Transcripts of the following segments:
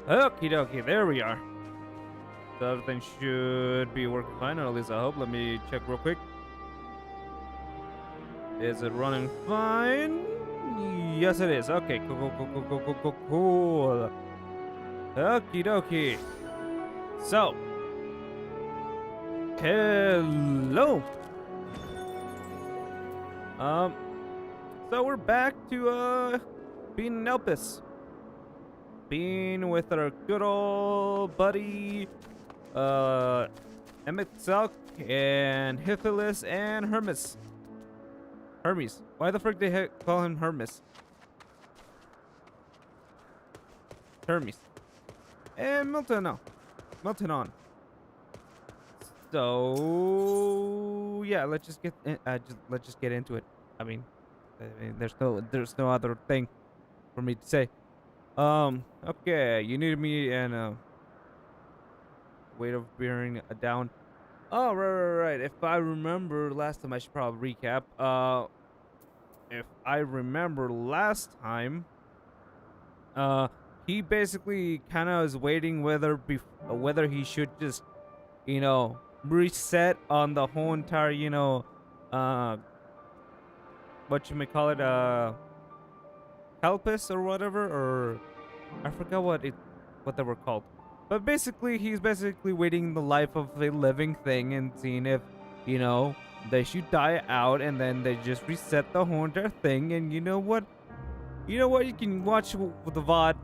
Okie dokie, there we are. So everything should be working fine, or at least I hope. Let me check real quick. Is it running fine? Yes, it is. Okay, cool. Okie dokie. So, hello. Um, so we're back to being an Elpis. Being with our good old buddy, MSQ and Hyphilis and Hermes. Hermes. Why the frick they call him Hermes? Hermes. And Milton on. So yeah, let's just get into it. I mean, there's no other thing for me to say. Okay, you needed me and weight of bearing down. Oh, right. If I remember last time, I should probably recap. If I remember last time, he basically kind of is waiting whether he should just, reset on the whole entire, what you may call it, Calpis or whatever, or I forgot what they were called. But basically, he's basically waiting the life of a living thing and seeing if, they should die out, and then they just reset the whole entire thing. And you know what? You can watch the VOD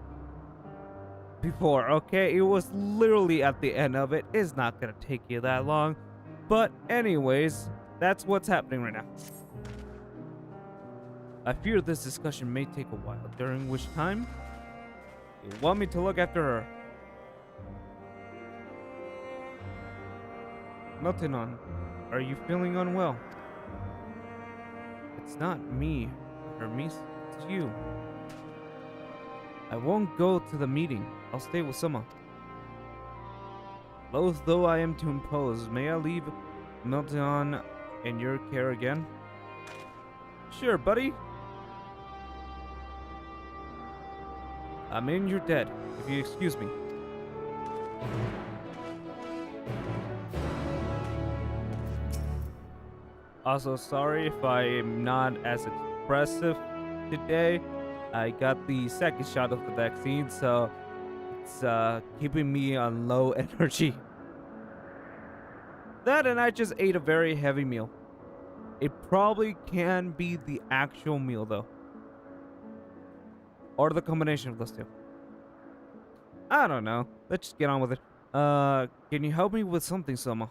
before, okay? It was literally at the end of it. It's not gonna take you that long. But anyways, that's what's happening right now. I fear this discussion may take a while, during which time you want me to look after her. Meltonon, are you feeling unwell? It's not me, Hermes. It's you. I won't go to the meeting. I'll stay with Summa. Loath though I am to impose, may I leave Meltonon in your care again? Sure, buddy. I mean, you're dead, if you excuse me. Also, sorry if I am not as expressive today. I got the second shot of the vaccine, so it's keeping me on low energy. That, and I just ate a very heavy meal. It probably can be the actual meal, though. Or the combination of those two. I don't know. Let's just get on with it. Can you help me with something, Soma?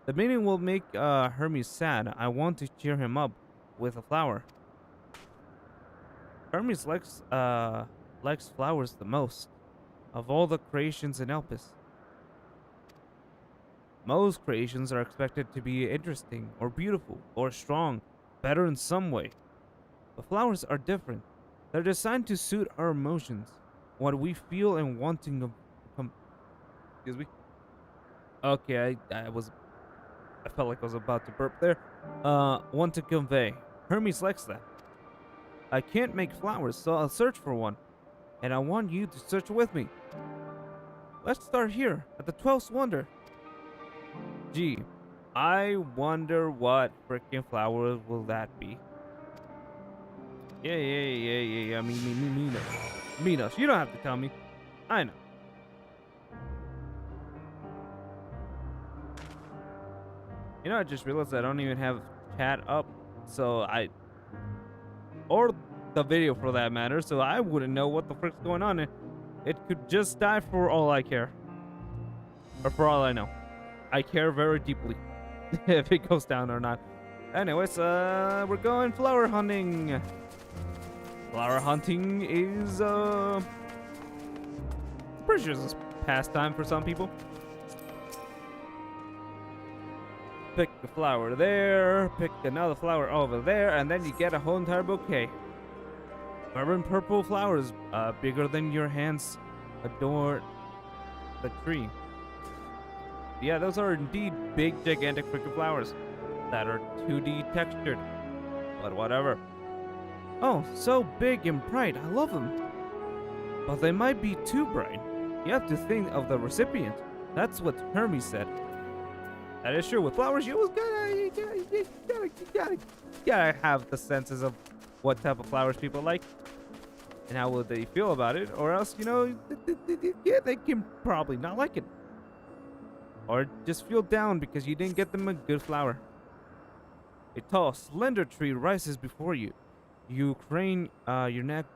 The meeting will make Hermes sad. I want to cheer him up with a flower. Hermes likes flowers the most of all the creations in Elpis. Most creations are expected to be interesting or beautiful or strong, better in some way. But flowers are different. They're designed to suit our emotions, what we feel and wanting of. Excuse me. Okay, I felt like I was about to burp there. Want to convey. Hermes likes that. I can't make flowers, so I'll search for one. And I want you to search with me. Let's start here, at the 12th wonder. Gee, I wonder what freaking flower will that be. Yeah. Me knows. You don't have to tell me. I know. I just realized I don't even have chat up, or the video for that matter, so I wouldn't know what the frick's going on. It could just die for all I care. Or for all I know. I care very deeply if it goes down or not. Anyways, we're going flower hunting. Flower hunting is, pretty sure it's a pastime for some people. Pick a flower there, pick another flower over there, and then you get a whole entire bouquet. Vibrant purple flowers, bigger than your hands, adorn the tree. Yeah, those are indeed big, gigantic freaking flowers that are 2D textured, but whatever. Oh, so big and bright, I love them. but they might be too bright. You have to think of the recipient. That's what Hermes said. That is true. With flowers, you always gotta have the senses of what type of flowers people like and how will they feel about it, or else, you know, they can probably not like it. Or just feel down because you didn't get them a good flower. A tall, slender tree rises before you. You crane your neck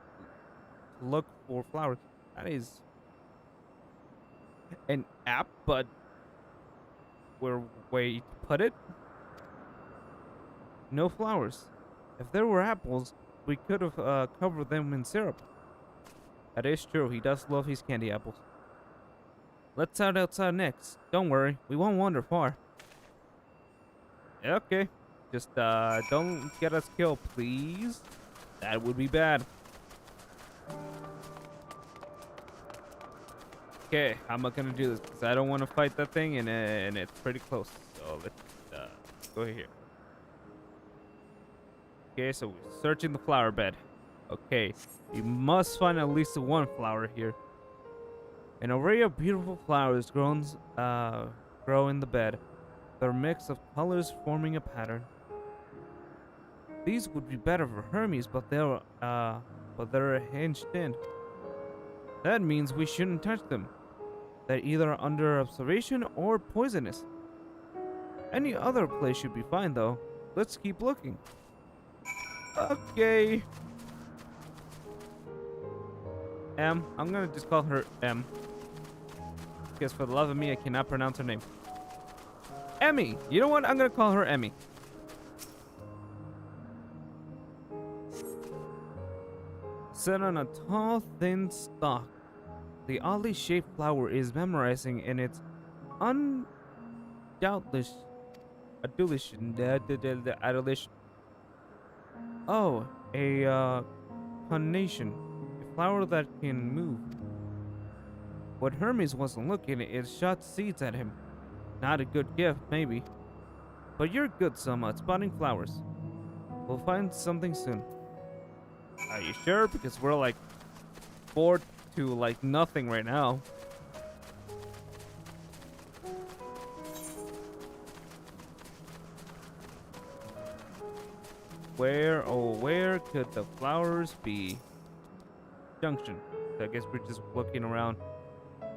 to look for flowers. That is an app, but where way to put it? No flowers. If there were apples, we could have covered them in syrup. That is true. He does love his candy apples. Let's head outside next. Don't worry, we won't wander far. Okay. Just don't get us killed, please. That would be bad. Okay, how am I gonna do this? Because I don't want to fight that thing, and it's pretty close. So let's go here. Okay, so we're searching the flower bed. Okay, you must find at least one flower here. An array of beautiful flowers grow in the bed. They're a mix of colors forming a pattern. These would be better for Hermes, but they're hinged in. That means we shouldn't touch them. They're either under observation or poisonous. Any other place should be fine, though. Let's keep looking. Okay. M. I'm gonna just call her M. Because for the love of me, I cannot pronounce her name. Emmy. You know what? I'm gonna call her Emmy. Set on a tall, thin stalk, the oddly shaped flower is memorizing in its adulation. Oh, a carnation, a flower that can move. When Hermes wasn't looking, it shot seeds at him. Not a good gift, maybe. But you're good, Selma, at spotting flowers. We'll find something soon. Are you sure? Because we're like 4 to like nothing right now. Where, oh, where could the flowers be? Junction. So I guess we're just looking around,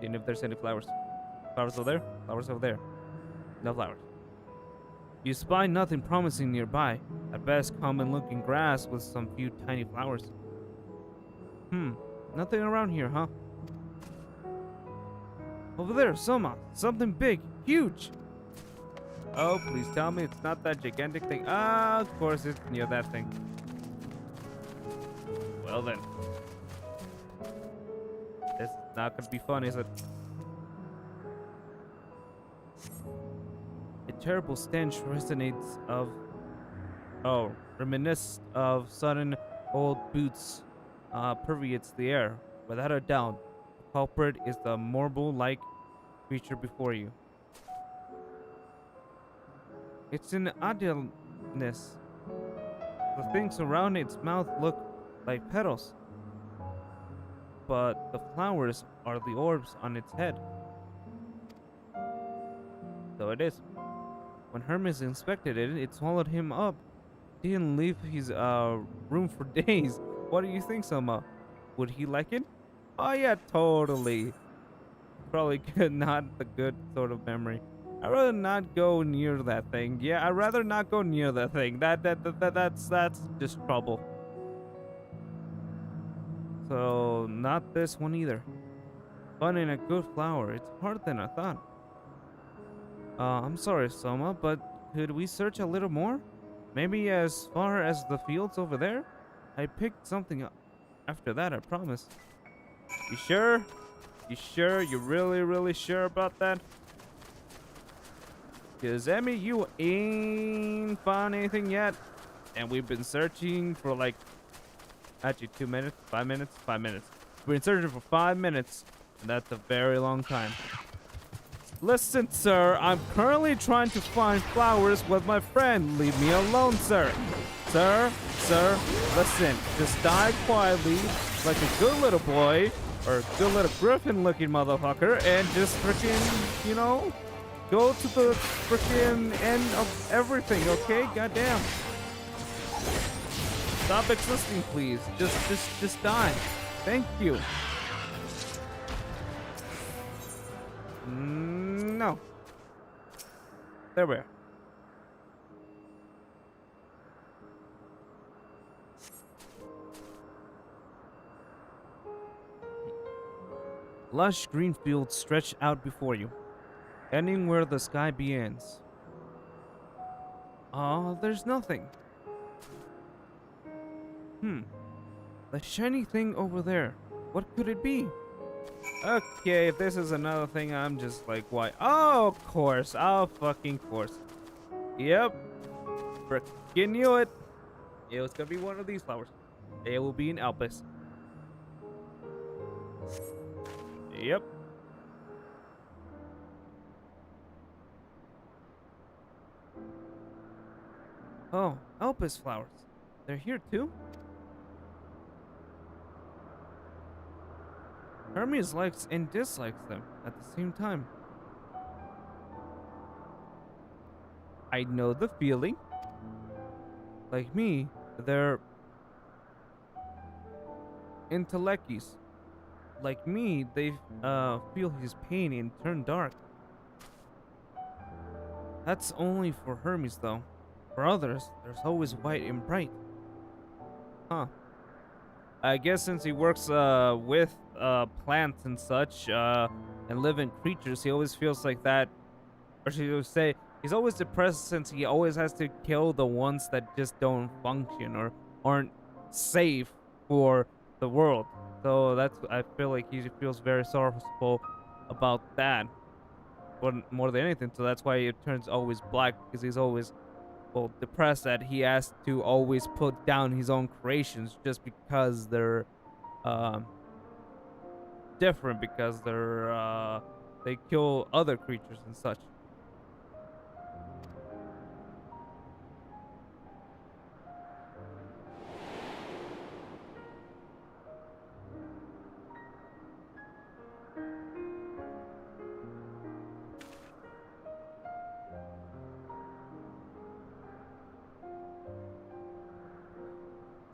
seeing if there's any flowers. Flowers over there? Flowers over there. No flowers. You spy nothing promising nearby. At best, common-looking grass with some few tiny flowers. Nothing around here, huh? Over there, Soma. Something big. Huge. Oh, please tell me it's not that gigantic thing. Ah, of course it's near that thing. Well then. This is not gonna be fun, is it? A terrible stench resonates reminiscent of sudden old boots permeates the air. Without a doubt, the culprit is the marble-like creature before you. It's an oddness. The things around its mouth look like petals, but the flowers are the orbs on its head. So it is. When Hermes inspected it, it swallowed him up. Didn't leave his room for days. What do you think, Selma? Would he like it? Oh yeah, totally. Probably good, not the good sort of memory. I'd rather not go near that thing. Yeah, I'd rather not go near that thing. That's just trouble. So not this one either. Finding a good flower, it's harder than I thought. I'm sorry, Soma, but could we search a little more? Maybe as far as the fields over there? I picked something up after that, I promise. You sure? You sure? You really sure about that? Cause Emmy, you ain't found anything yet. And we've been searching for like, actually 2 minutes, 5 minutes, 5 minutes. We've been searching for 5 minutes, and that's a very long time. Listen, sir, I'm currently trying to find flowers with my friend. Leave me alone, sir. Sir, listen, just die quietly like a good little boy, or good little griffin looking motherfucker and just freaking, you know, go to the freaking end of everything, okay? Goddamn. Stop existing, please. Just die. Thank you. No. There we are. Lush green fields stretch out before you, ending where the sky begins. There's nothing. The shiny thing over there. What could it be? Okay, if this is another thing, I'm just like, why? Oh, of course. Oh, fucking course. Yep. Frickin' knew it. It was gonna be one of these flowers. It will be an Alpus. Yep. Oh, Alpus flowers. They're here too? Hermes likes and dislikes them at the same time. I know the feeling. Like me, they're intellecties. Like me, they feel his pain and turn dark. That's only for Hermes though. For others, there's always white and bright. Huh. I guess since he works with plants and such, and living creatures, he always feels like that. Or should I say, he's always depressed since he always has to kill the ones that just don't function or aren't safe for the world. So I feel like he feels very sorrowful about that, more than anything. So that's why it turns always black, because he's always, well, depressed that he has to always put down his own creations just because they're different, because they kill other creatures and such.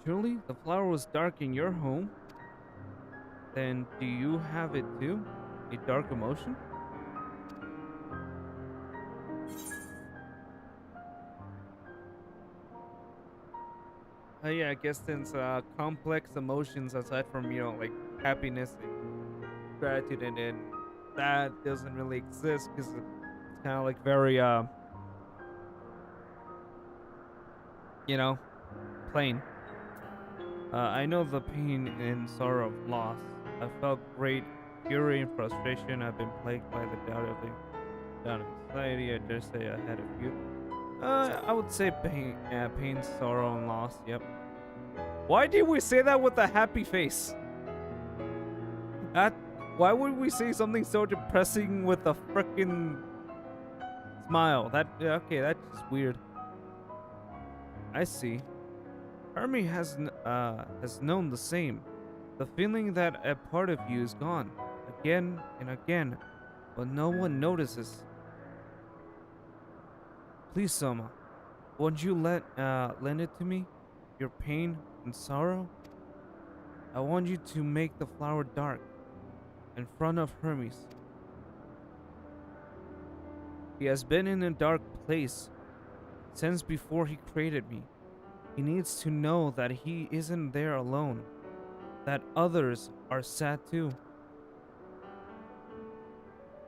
Truly, the flower was dark in your home. Then do you have it too? A dark emotion? Yeah, I guess since complex emotions aside from, you know, like happiness and gratitude, and then that doesn't really exist because it's kind of like very, you know, plain. I know the pain and sorrow of loss. I felt great fury and frustration. I've been plagued by the doubt of anxiety. I dare say I had a few. I would say pain, sorrow, and loss. Yep. Why did we say that with a happy face? Why would we say something so depressing with a frickin' smile? Okay, that's just weird. I see. Hermie has known the same. The feeling that a part of you is gone, again and again, but no one notices. Please, Soma, won't you lend it to me? Your pain and sorrow? I want you to make the flower dark, in front of Hermes. He has been in a dark place since before he created me. He needs to know that he isn't there alone, that others are sad too.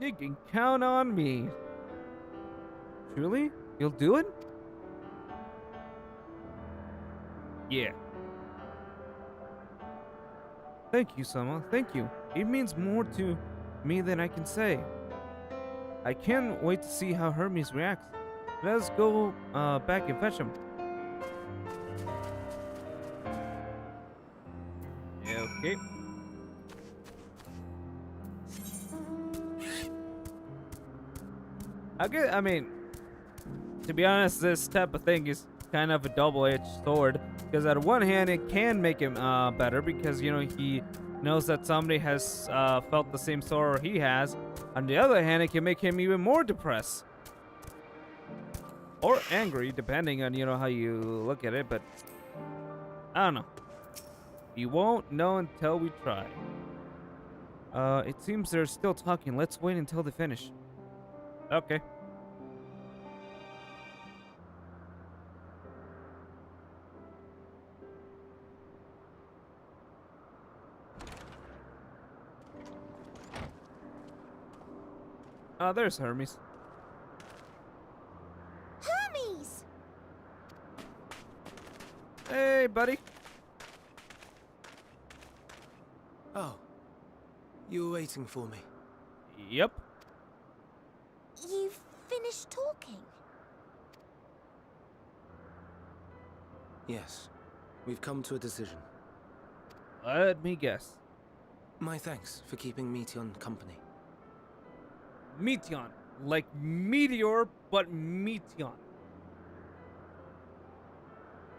You can count on me. Truly? You'll do it? Yeah. Thank you, Sama. Thank you. It means more to me than I can say. I can't wait to see how Hermes reacts. Let's go back and fetch him. Okay. I mean, to be honest, this type of thing is kind of a double-edged sword, because on one hand, it can make him better because, you know, he knows that somebody has felt the same sorrow he has. On the other hand, it can make him even more depressed. Or angry, depending on, how you look at it, but I don't know. You won't know until we try. It seems they're still talking. Let's wait until they finish. Okay. There's Hermes. Hermes! Hey, buddy. Oh, you were waiting for me. Yep. You've finished talking? Yes, we've come to a decision. Let me guess. My thanks for keeping Meteon company. Meteon. Like meteor, but Meteon.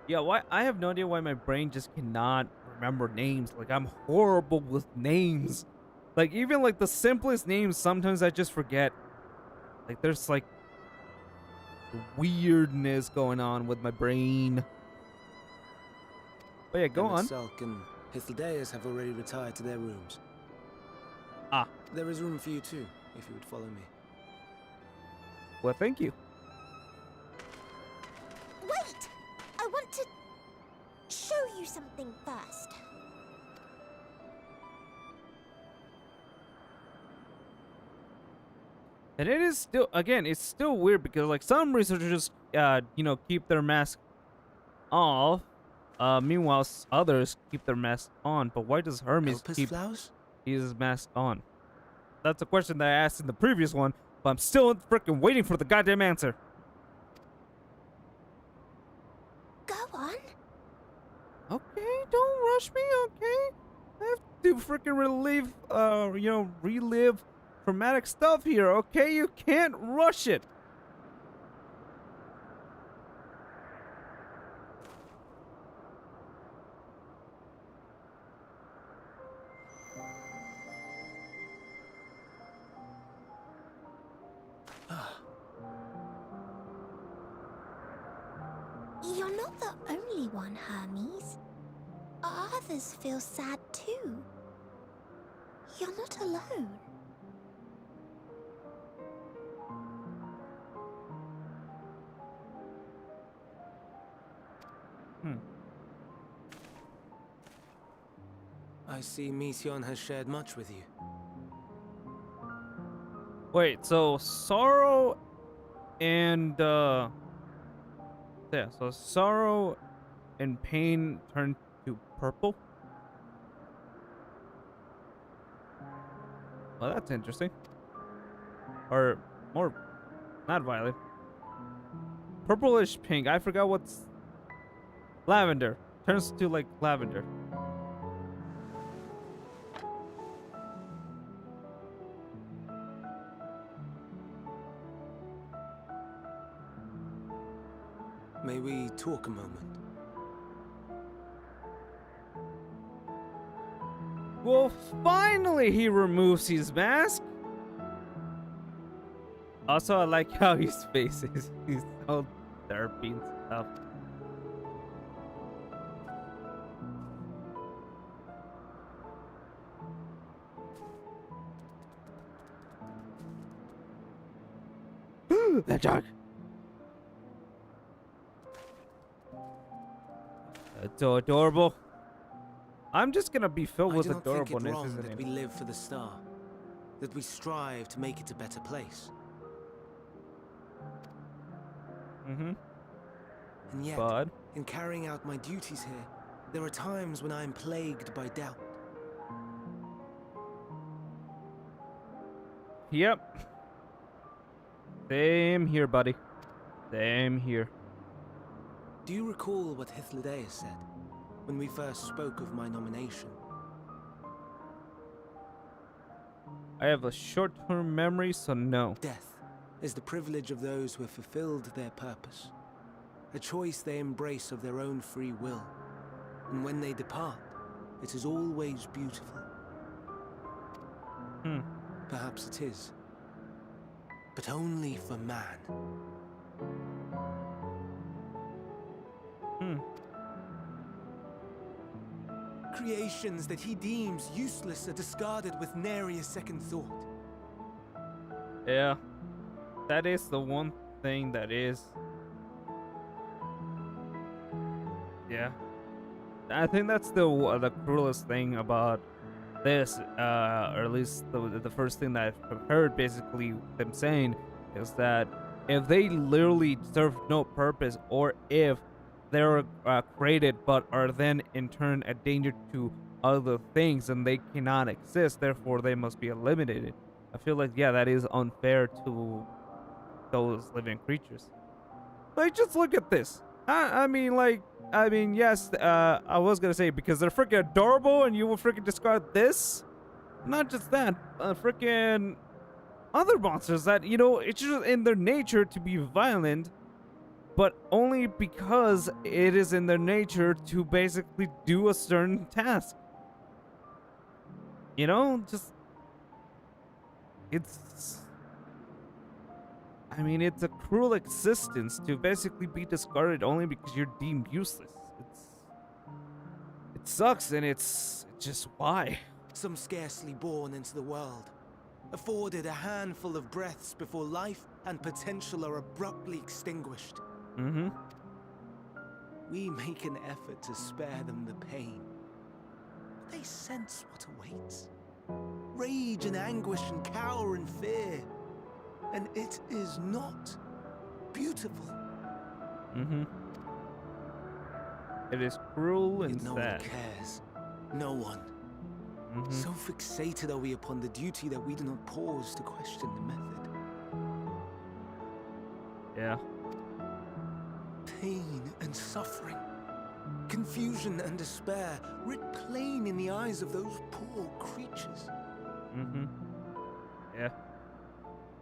Yeah, why? I have no idea why my brain just cannot remember names. Like, I'm horrible with names. Like, even like the simplest names, sometimes I just forget. Like, there's like weirdness going on with my brain. But yeah, go on. Salk and Hythlodaeus have already retired to their rooms. Ah. There is room for you too, if you would follow me. Well, thank you. Wait! I want to show you something first. And it is still, again, it's still weird because like some researchers, keep their mask off. Meanwhile, others keep their mask on. But why does Hermes Elpis keep flowers? his mask on? That's a question that I asked in the previous one, but I'm still freaking waiting for the goddamn answer. Go on. Okay, don't rush me, okay? I have to freaking relive traumatic stuff here, okay? You can't rush it. You're not the only one, Hermes. Others feel sad too. You're not alone. I see Meteon has shared much with you. Wait, so sorrow and so sorrow and pain turn to purple? Well, that's interesting. Or more, not violet. Purplish pink. I forgot what's lavender. Turns to like lavender. May we talk a moment? Well, finally he removes his mask. Also, I like how his face is. He's all therapy and stuff. That dog. That's so adorable. I'm just gonna be filled with I don't think it adorableness, wrong isn't that it? we live for the star, that we strive to make it a better place. Mm-hmm. And yet, But in carrying out my duties here, there are times when I am plagued by doubt. yep. Same here, buddy. Same here. Do you recall what Hythlodaeus said when we first spoke of my nomination? I have a short-term memory, so no. Death is the privilege of those who have fulfilled their purpose, a choice they embrace of their own free will. And when they depart, it is always beautiful, Hmm. Perhaps it is. But only for man. Hmm. Creations that he deems useless are discarded with nary a second thought. Yeah. That is the one thing that is. Yeah. I think that's the cruelest thing about this, or at least the first thing that I've heard basically them saying is that if they literally serve no purpose, or if they're created but are then in turn a danger to other things and they cannot exist, therefore they must be eliminated. I feel like, yeah, that is unfair to those living creatures. Like, just look at this. I mean, yes, I was gonna say because they're freaking adorable and you will freaking discard this. Not just that, freaking other monsters that, it's just in their nature to be violent, but only because it is in their nature to basically do a certain task. Just, it's, I mean, it's a cruel existence to basically be discarded only because you're deemed useless. It sucks, and it's just why. Some scarcely born into the world, afforded a handful of breaths before life and potential are abruptly extinguished. Mm-hmm. We make an effort to spare them the pain. But they sense what awaits. Rage and anguish and cower and fear. And it is not beautiful. Mm-hmm. It is cruel and Yet no one sad. cares. No one. Mm-hmm. So fixated are we upon the duty that we do not pause to question the method. Yeah. Pain and suffering, confusion and despair, writ plain in the eyes of those poor creatures. Mm-hmm. Yeah.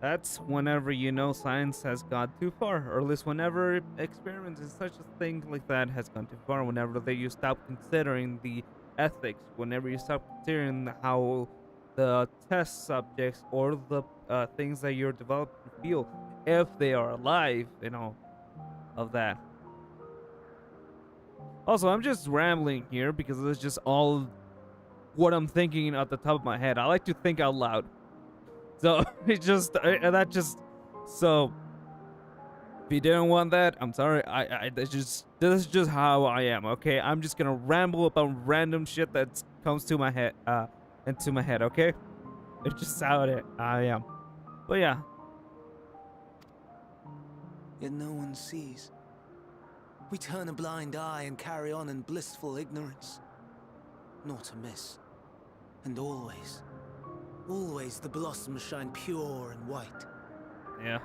That's whenever science has gone too far, or at least whenever experiments in such a thing like that has gone too far. Whenever you stop considering the ethics, whenever you stop considering how the test subjects or the things that you're developing feel, if they are alive, of that. Also, I'm just rambling here because it's just all what I'm thinking at the top of my head. I like to think out loud. So so if you didn't want that, I'm sorry. This is just how I am. Okay, I'm just gonna ramble about random shit that comes to my head, into my head. Okay, it's just how I am. But yeah. Yet no one sees. We turn a blind eye and carry on in blissful ignorance. Not amiss. And always, always the blossoms shine pure and white. Yeah.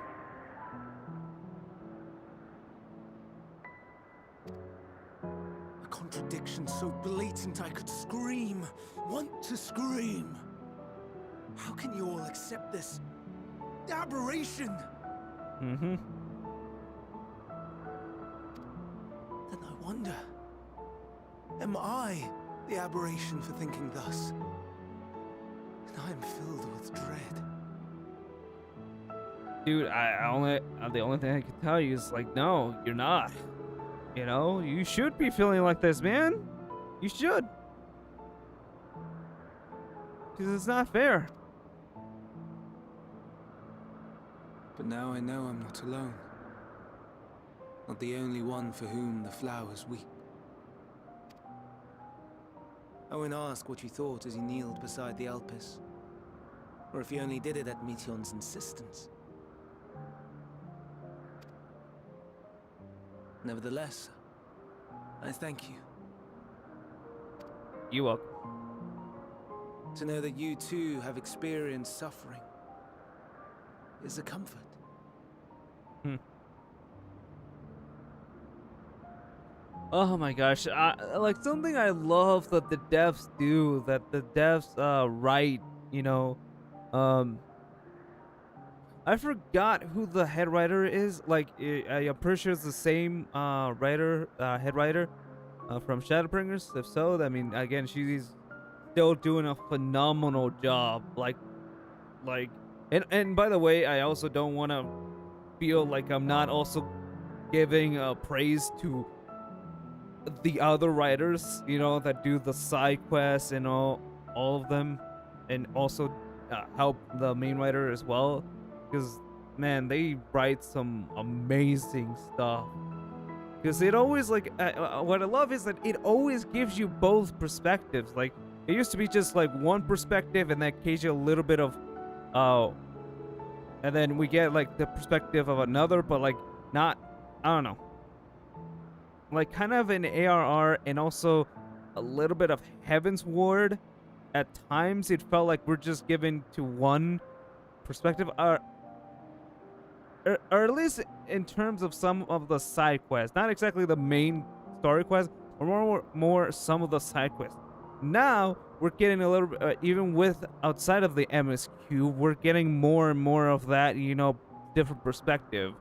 A contradiction so blatant I could scream, want to scream. How can you all accept this aberration? Mm-hmm. Then I wonder, am I the aberration for thinking thus? And I am filled with dread. Dude, the only thing I can tell you is like, no, you're not. You should be feeling like this, man. You should. Because it's not fair. But now I know I'm not alone. Not the only one for whom the flowers weep. Owen asked what you thought as he kneeled beside the Alpes. Or if he only did it at Meteon's insistence. Nevertheless, I thank you. You welcome. To know that you too have experienced suffering is a comfort. Oh my gosh, like something I love that the devs do, that the devs write, I forgot who the head writer is. Like, I'm pretty sure it's the same head writer from Shadowbringers. If so, I mean, again, she's still doing a phenomenal job. Like, Like, and by the way, I also don't want to feel like I'm not also giving praise to the other writers, you know, that do the side quests and all of them, and also help the main writer as well, because man, they write some amazing stuff. Because it always like what I love is that it always gives you both perspectives. Like it used to be just like one perspective, and that gives you a little bit of, uh, and then we get like the perspective of another, but like not, I don't know, like kind of an ARR, and also a little bit of Heaven's Ward. At times, it felt like we're just given to one perspective, or at least in terms of some of the side quests, not exactly the main story quest, or more some of the side quests. Now we're getting a little bit, even with outside of the MSQ, we're getting more and more of that, you know, different perspective,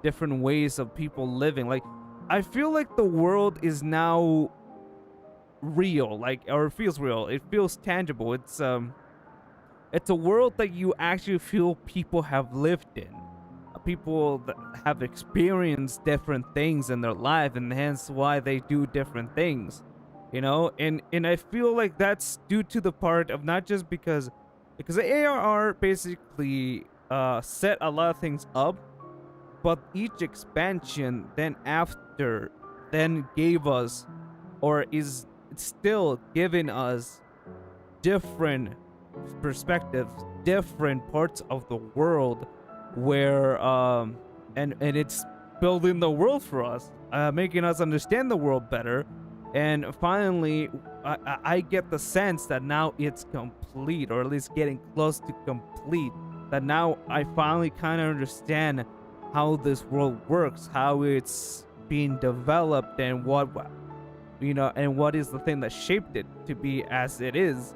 different ways of people living. Like, I feel like the world is now real, like, or it feels real. It feels tangible. It's a world that you actually feel people have lived in, people that have experienced different things in their life, and hence why they do different things, you know. And I feel like that's due to the part of not just because the ARR basically set a lot of things up, but each expansion then after then gave us, or is still giving us, different perspectives, different parts of the world, where and it's building the world for us, making us understand the world better. And finally, I get the sense that now it's complete, or at least getting close to complete, that now I finally kind of understand how this world works, how it's being developed, and what, you know, and what is the thing that shaped it to be as it is.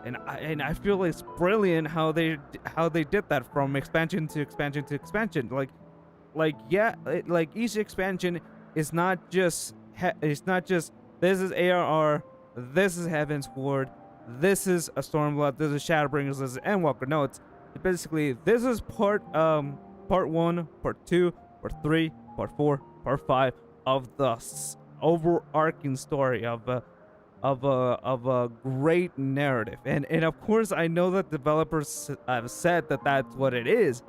And I feel it's brilliant how they did that, from expansion to expansion to expansion. Like yeah, like each expansion is not just this is ARR, this is Heaven's Ward, this is a Stormblood, this is Shadowbringers, this is Endwalker. No, it's basically, this is part 1, part 2, part 3, part 4, part 5 of the overarching story of a great narrative. And of course, I know that developers have said that that's what it is,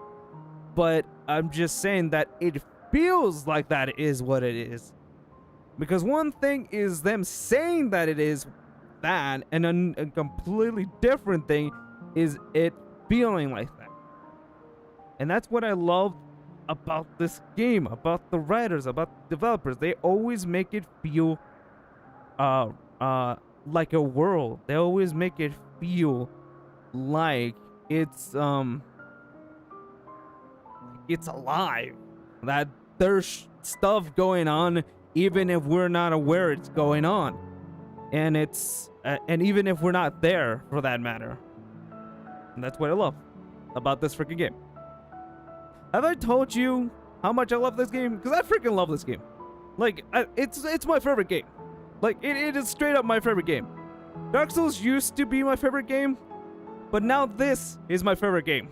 but I'm just saying that it feels like that is what it is. Because one thing is them saying that it is that, and a completely different thing is it feeling like that. And that's what I love about this game, about the writers, about the developers. They always make it feel like a world. They always make it feel like it's alive, that there's stuff going on even if we're not aware it's going on, and it's and even if we're not there, for that matter. And that's what I love about this freaking game. Have I told you how much I love this game? Because I freaking love this game. Like, it's my favorite game. Like, it is straight up my favorite game. Dark Souls used to be my favorite game, but now this is my favorite game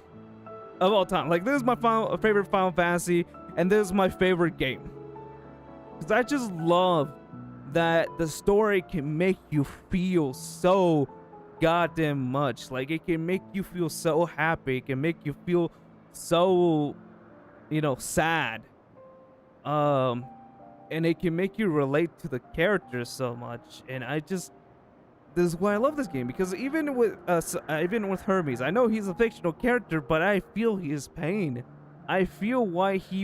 of all time. Like, this is my favorite Final Fantasy, and this is my favorite game. Because I just love that the story can make you feel so goddamn much. Like, it can make you feel so happy. It can make you feel so, you know, sad. And it can make you relate to the characters so much. And this is why I love this game, because even with Hermes, I know he's a fictional character, but I feel his pain. I feel why he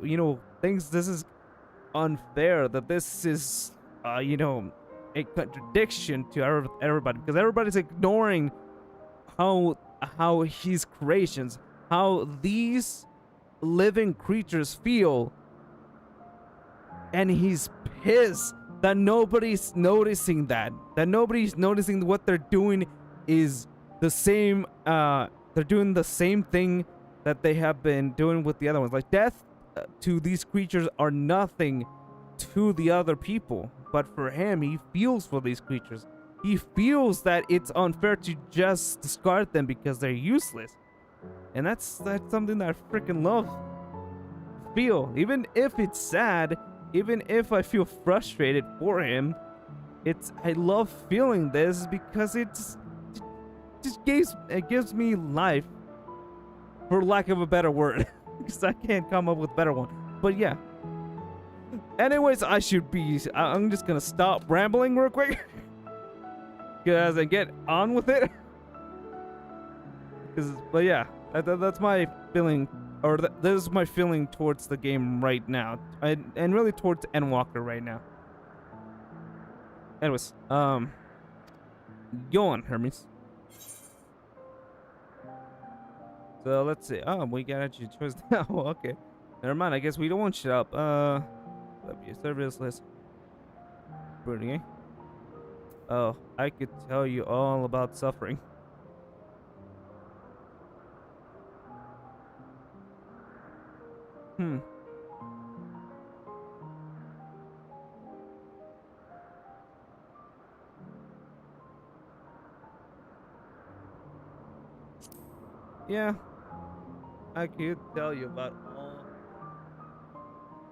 you know, thinks this is unfair, that this is you know, a contradiction to everybody, because everybody's ignoring how his creations, how these living creatures feel, and he's pissed that nobody's noticing that nobody's noticing what they're doing is the same. They're doing the same thing that they have been doing with the other ones. Like, death to these creatures are nothing to the other people, but for him, he feels for these creatures. He feels that it's unfair to just discard them because they're useless. And that's something that I freaking love. Feel. Even if it's sad, even if I feel frustrated for him, I love feeling this because it gives me life, for lack of a better word. Because I can't come up with a better one. But yeah. Anyways, I'm just gonna stop rambling real quick. Because I get on with it. But yeah, that's my feeling, or this is my feeling towards the game right now, and really towards Endwalker right now. Anyways, go on, Hermes. So let's see. Oh, we got actually choice now. Okay, never mind. I guess we don't want shit up. Let me service list. Pretty. Eh? Oh, I could tell you all about suffering. Hmm. Yeah, I could tell you about all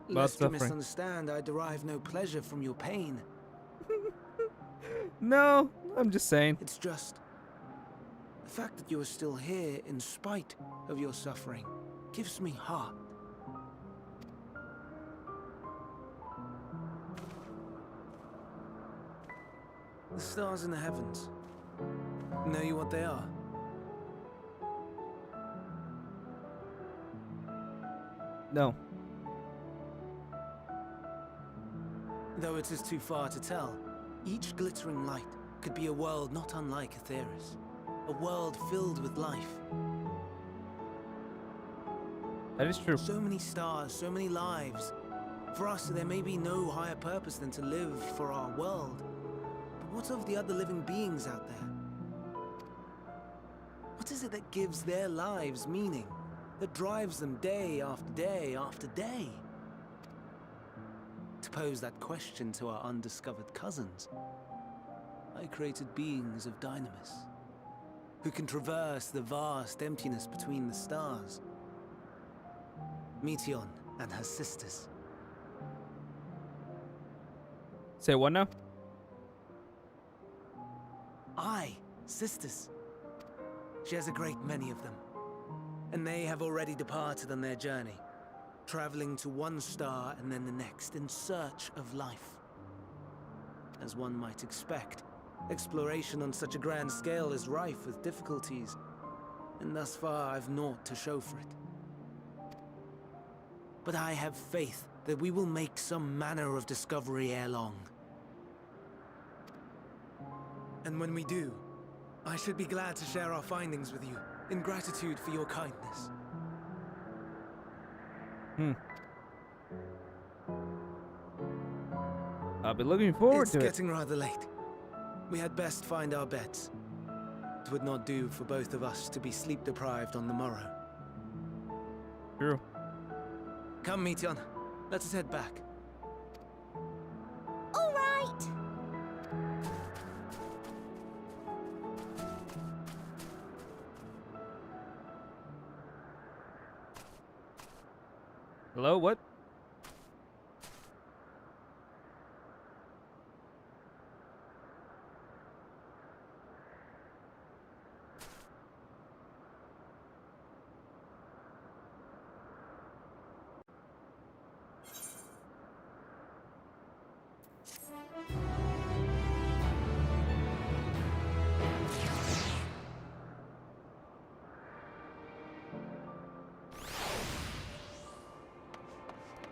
about Lest you suffering. misunderstand, I derive no pleasure from your pain. No, I'm just saying. It's just the fact that you are still here in spite of your suffering gives me heart. The stars in the heavens. Know you what they are? No. Though it is too far to tell, each glittering light could be a world not unlike Aetheris. A world filled with life. That is true. So many stars, so many lives. For us, there may be no higher purpose than to live for our world. But what of the other living beings out there? What is it that gives their lives meaning? That drives them day after day after day? To pose that question to our undiscovered cousins, I created beings of Dynamis, who can traverse the vast emptiness between the stars. Meteon and her sisters. Say what now? Sisters. She has a great many of them. And they have already departed on their journey, traveling to one star and then the next in search of life. As one might expect, exploration on such a grand scale is rife with difficulties, and thus far I've naught to show for it. But I have faith that we will make some manner of discovery ere long. And when we do, I should be glad to share our findings with you, in gratitude for your kindness. I'll be looking forward to it. It's getting rather late. We had best find our beds. It would not do for both of us to be sleep deprived on the morrow. True. Come, Meteon. Let us head back. All right. Hello, what?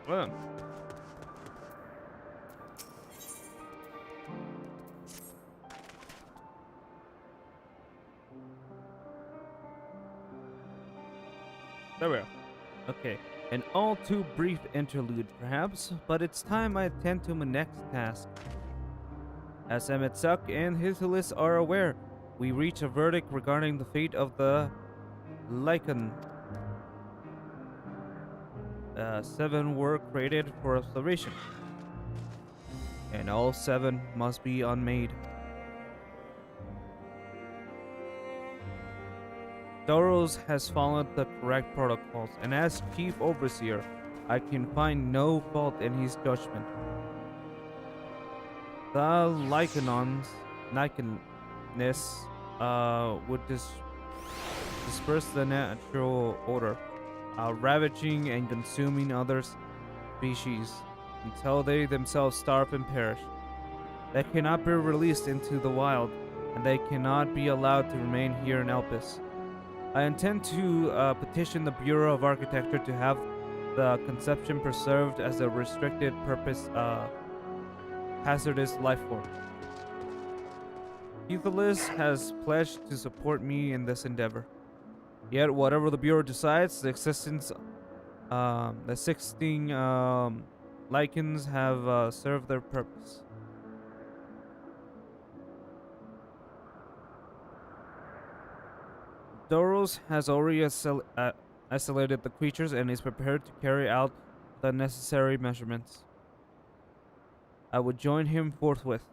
Well. There we are. Okay, an all too brief interlude perhaps, but it's time I attend to my next task. As MSQ and his list are aware, we reach a verdict regarding the fate of the Lycan. 7 were created for observation, and all 7 must be unmade. Doros has followed the correct protocols, and as chief overseer, I can find no fault in his judgment. The Lycaness would disperse the natural order, ravaging and consuming other species until they themselves starve and perish. They cannot be released into the wild, and they cannot be allowed to remain here in Elpis. I intend to petition the Bureau of Architecture to have the conception preserved as a restricted purpose hazardous life form. Ethelis has pledged to support me in this endeavor. Yet, whatever the Bureau decides, the 16 lichens have served their purpose. Doros has already isolated the creatures and is prepared to carry out the necessary measurements. I would join him forthwith.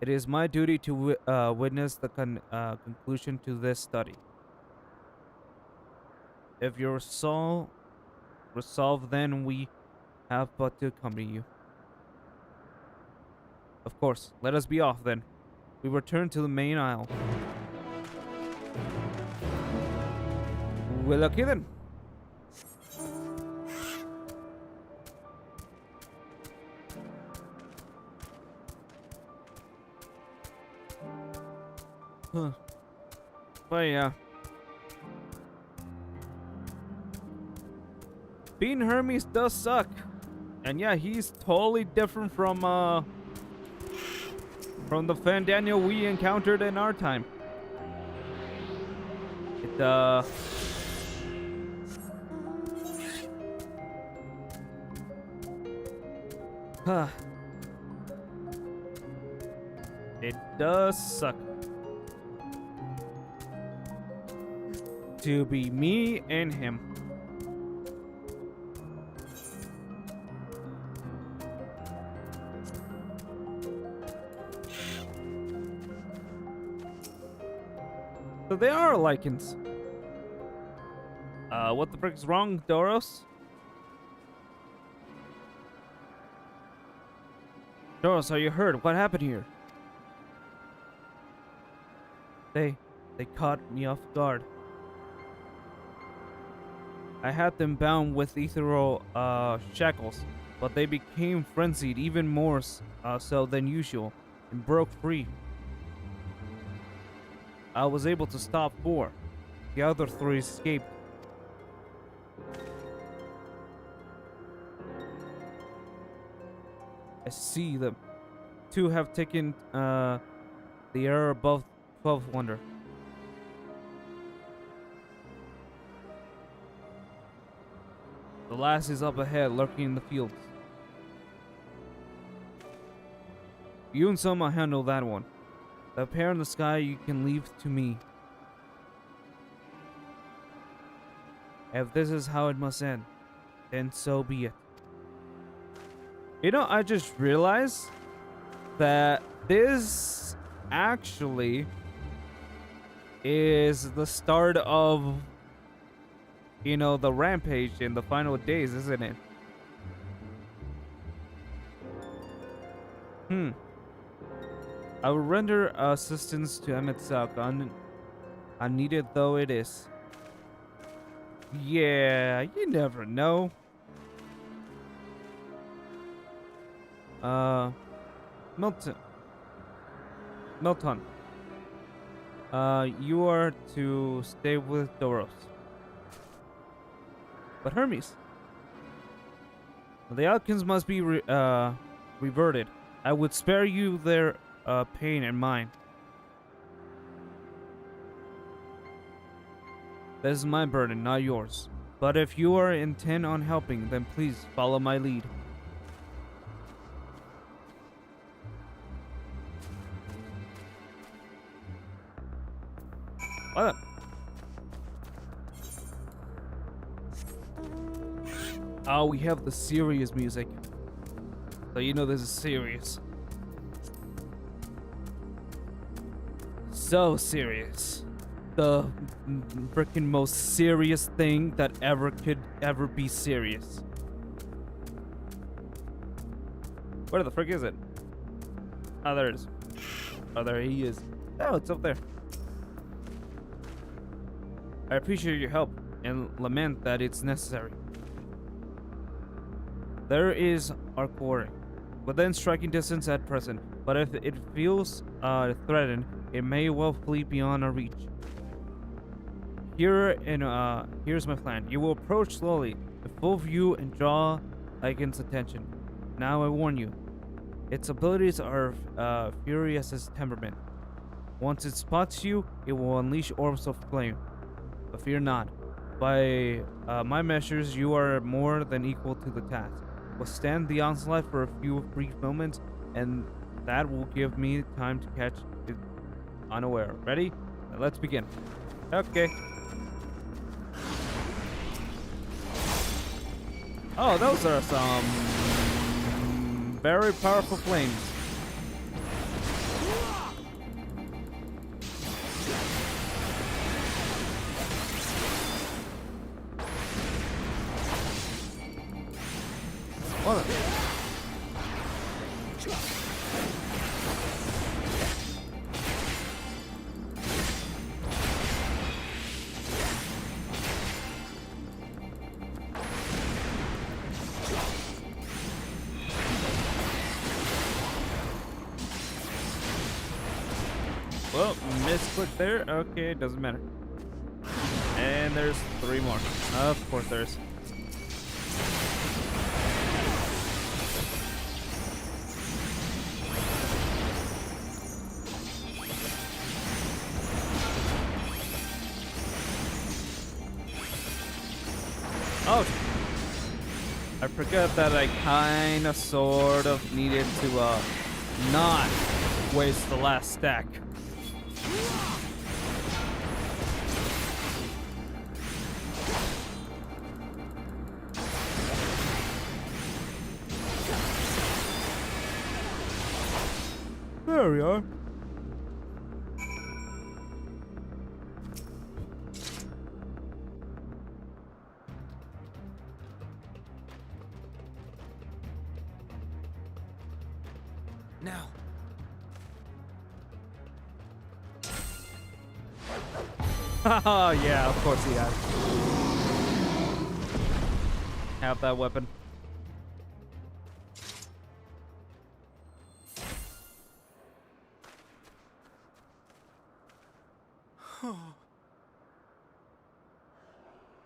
It is my duty to witness the conclusion to this study. If your soul resolve, then we have but to accompany you. Of course, let us be off then. We return to the main aisle. Well, okay then. Huh. But yeah. Being Hermes does suck. And yeah, he's totally different from the Fan Daniel we encountered in our time. It does suck to be me and him. So they are lichens. What the frick's wrong, Doros? Doros, are you hurt? What happened here? They caught me off guard. I had them bound with ethereal shackles, but they became frenzied even more so than usual and broke free. I was able to stop 4. The other 3 escaped. I see them. 2 have taken the air above 12th wonder. The last is up ahead, lurking in the fields. You and Soma handle that one. The pair in the sky you can leave to me. If this is how it must end, then so be it. You know, I just realized that this actually is the start of, you know, the rampage in the final days, isn't it? I will render assistance to MSQ, unneeded though it is. Yeah, you never know. Milton. You are to stay with Doros. But Hermes, the Alkins must be reverted. I would spare you their pain and mine. This is my burden, not yours. But if you are intent on helping, then please follow my lead. What? Oh, we have the serious music. So you know this is serious. So serious. the freaking most serious thing that could ever be serious. Where the frick is it? Oh, there it is. Oh, there he is. Oh, it's up there. I appreciate your help and lament that it's necessary. There is our quarry, within striking distance at present, but if it feels threatened, it may well flee beyond our reach. Here's my plan. You will approach slowly, in full view, and draw Lycan's attention. Now I warn you, its abilities are furious as temperament. Once it spots you, it will unleash orbs of flame. But fear not. By my measures, you are more than equal to the task. Withstand the onslaught for a few brief moments, and that will give me time to catch it unaware. Ready? Let's begin. Okay. Oh, those are some very powerful flames. What? Well, misclick there. Okay, doesn't matter. And there's 3 more. Of course there's. Oh, I forgot that I kind of sort of needed to not waste the last stack. There we are. Now. Oh yeah, of course he has. Have that weapon. Oh.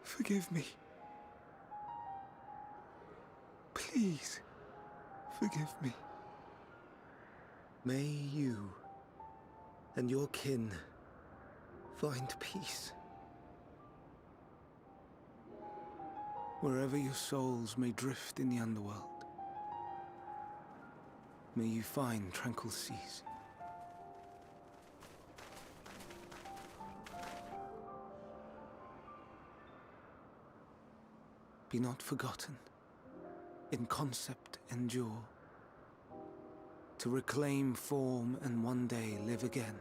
Forgive me. Please, forgive me. May you and your kin find peace. Wherever your souls may drift in the underworld, may you find tranquil seas. Be not forgotten, in concept endure, to reclaim form and one day live again.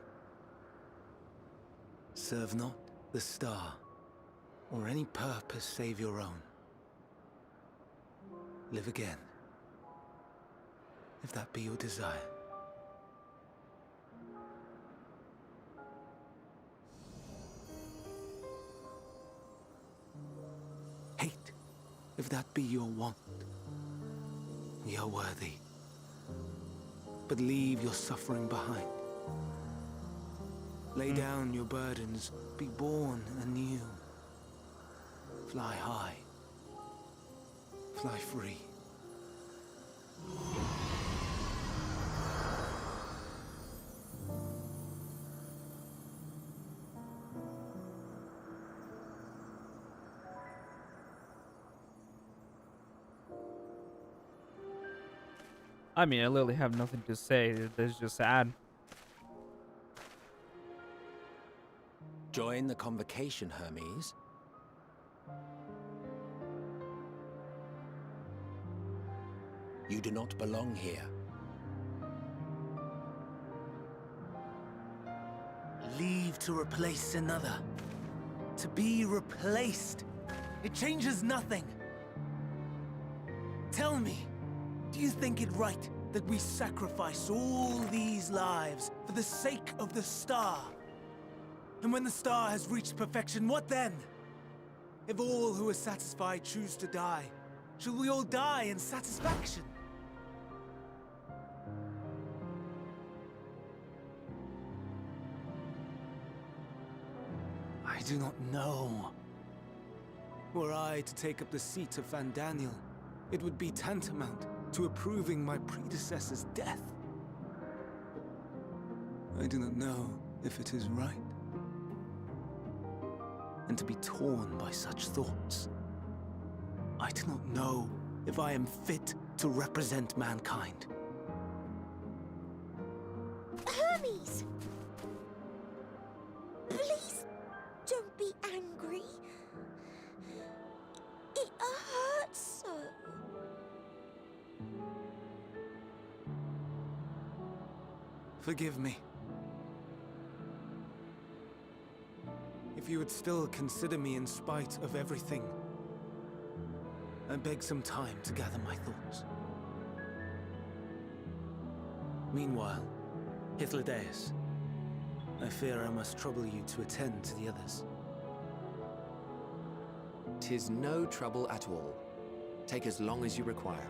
Serve not the star, or any purpose save your own. Live again, if that be your desire. Hate, if that be your want. We are worthy, but leave your suffering behind. Lay down your burdens, be born anew. Fly high, fly free. I mean, I literally have nothing to say. It's just sad. Join the convocation, Hermes. You do not belong here. Leave leave to replace another. To be replaced. It changes nothing. Tell me, do you think it right that we sacrifice all these lives for the sake of the star? And when the star has reached perfection, what then? If all who are satisfied choose to die, shall we all die in satisfaction? I do not know. Were I to take up the seat of Van Daniel, it would be tantamount to approving my predecessor's death. I do not know if it is right. And to be torn by such thoughts, I do not know if I am fit to represent mankind. Hermes! Please don't be angry. It hurts so. Forgive me. If you would still consider me in spite of everything, I beg some time to gather my thoughts. Meanwhile, Hythlodaeus, I fear I must trouble you to attend to the others. 'Tis no trouble at all. Take as long as you require.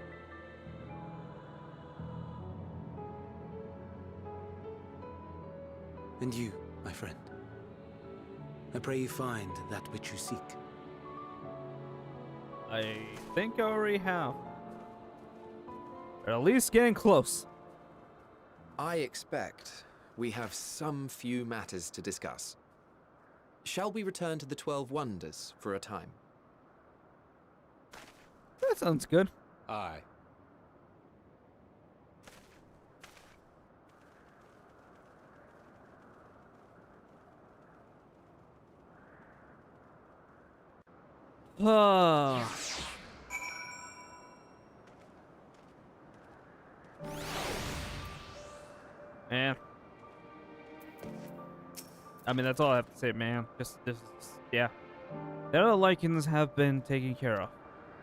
And you, my friend, I pray you find that which you seek. I think I already have. Or at least getting close. I expect we have some few matters to discuss. Shall we return to the 12 Wonders for a time? That sounds good. Aye. Ah. Man. I mean, that's all I have to say, man. Yeah. The other lichens have been taken care of.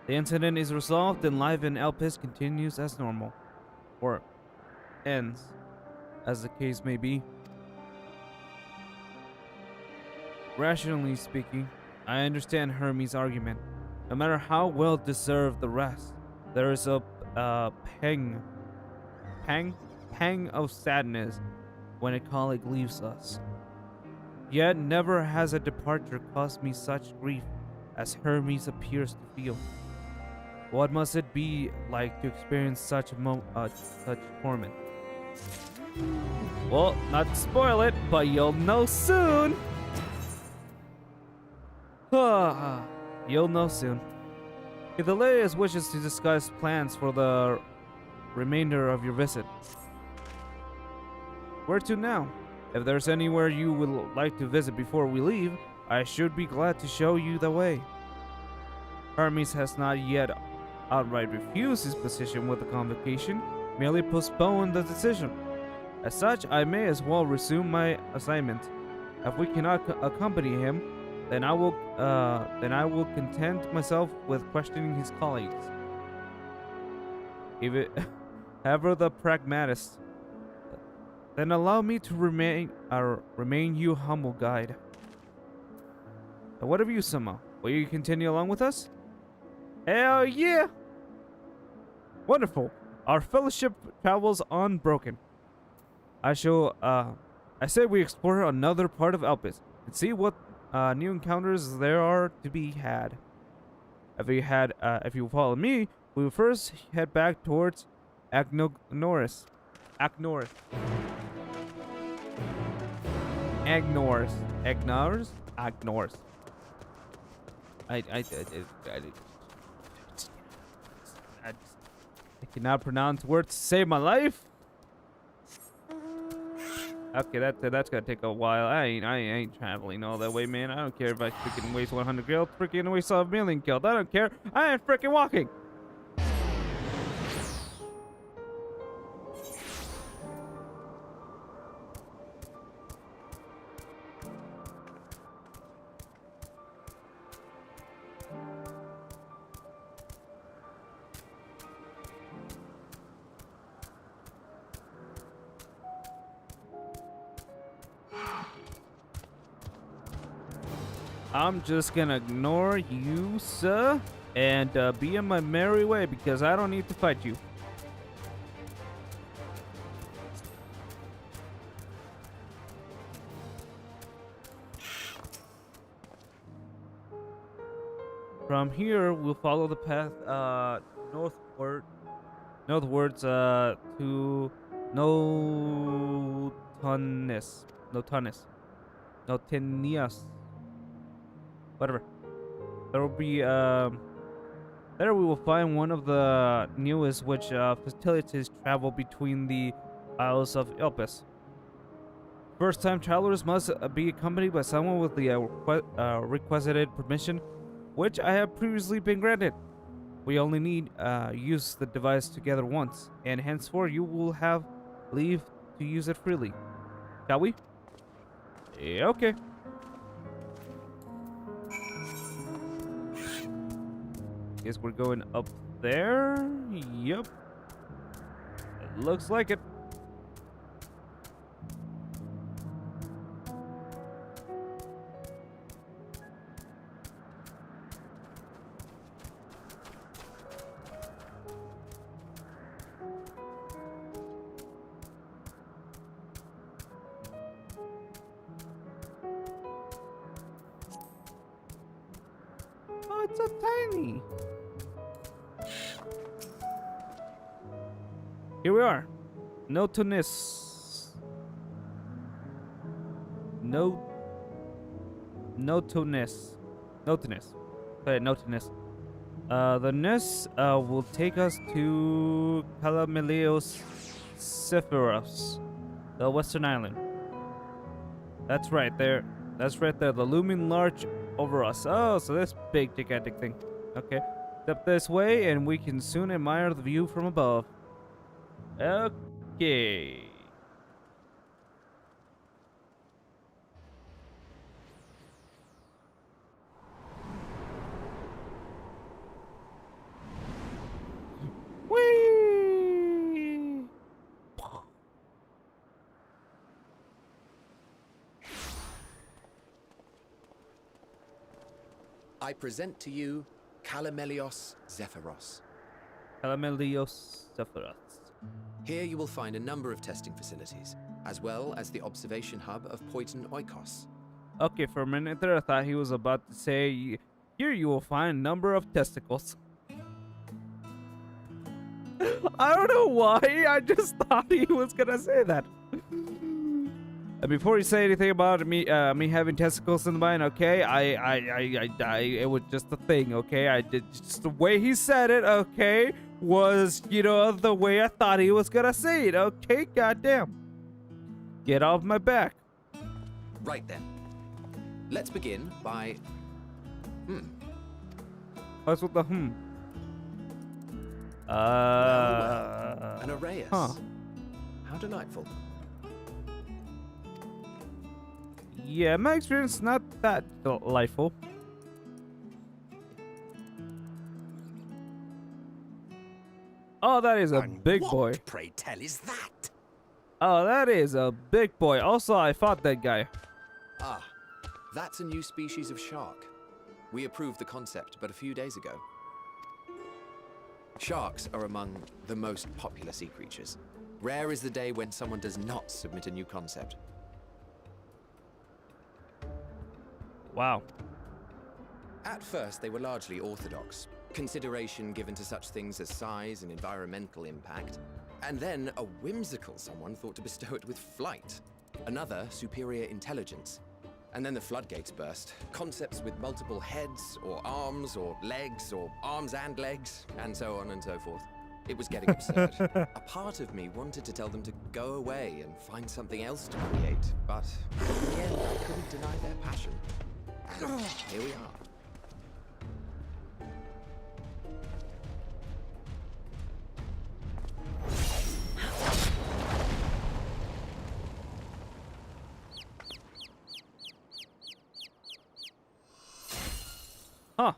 The incident is resolved and life in Elpis continues as normal. Or ends, as the case may be. Rationally speaking, I understand Hermes' argument. No matter how well deserved the rest, there is a pang of sadness when a colleague leaves us. Yet never has a departure caused me such grief as Hermes appears to feel. What must it be like to experience such torment? Well, not to spoil it, but you'll know soon. You'll know soon. Hythlodaeus wishes to discuss plans for the remainder of your visit. Where to now? If there's anywhere you would like to visit before we leave, I should be glad to show you the way. Hermes has not yet outright refused his position with the convocation, merely postponed the decision. As such, I may as well resume my assignment. If we cannot accompany him, then I will content myself with questioning his colleagues. If it, ever the pragmatist, then allow me to remain your humble guide. And what of you, Summa? Will you continue along with us? Hell yeah! Wonderful. Our fellowship travels unbroken. I say we explore another part of Elpis and see what new encounters there are to be had. If you follow me, we will first head back towards Agnoris. I cannot pronounce words to save my life. Okay, that's gonna take a while. I ain't traveling all that way, man. I don't care if I freaking waste 100 gil, freaking waste a million killed. I don't care. I ain't freaking walking. I'm just gonna ignore you, sir, and be on my merry way because I don't need to fight you. From here, we'll follow the path northwards to Notonis, Notinias, whatever. There will be there we will find one of the newest which facilitates travel between the Isles of Ilpis. First-time travelers must be accompanied by someone with the requisited permission, which I have previously been granted. We only need use the device together once, and henceforth you will have leave to use it freely. Shall we? Yeah, okay. Guess we're going up there. Yep. It looks like it. Oh, it's so tiny. Here we are. Notonis. Notonis. Notonis. The Nis will take us to Calamelios Sephiros, the Western Island. That's right there. That's right there. The looming large over us. Oh, so this big gigantic thing. Okay. Step this way and we can soon admire the view from above. Okay. Whee! I present to you Calamelios Zephyros. Calamelios Sephiros. Here you will find a number of testing facilities, as well as the observation hub of Poiton Oikos. Okay, for a minute there, I thought he was about to say, here you will find a number of testicles. I don't know why, I just thought he was gonna say that. And before you say anything about me having testicles in the mind, okay, it was just a thing, okay? I did just the way he said it, okay, was, you know, the way I thought he was gonna say it, okay? Goddamn. Get off my back. Right then. Let's begin by... What's with the An Arrayus. Huh. How delightful. Yeah, my experience not that delightful. Oh, that is a And big what, boy. pray tell, is that? Oh, that is a big boy. Also, I fought that guy. Ah, that's a new species of shark. We approved the concept but a few days ago. Sharks are among the most popular sea creatures. Rare is the day when someone does not submit a new concept. Wow. At first, they were largely orthodox, consideration given to such things as size and environmental impact, and then a whimsical someone thought to bestow it with flight, another superior intelligence. And then the floodgates burst. Concepts with multiple heads, or arms and legs, and so on and so forth. It was getting absurd. A part of me wanted to tell them to go away and find something else to create, but in the end, I couldn't deny their passion. And here we are. Huh.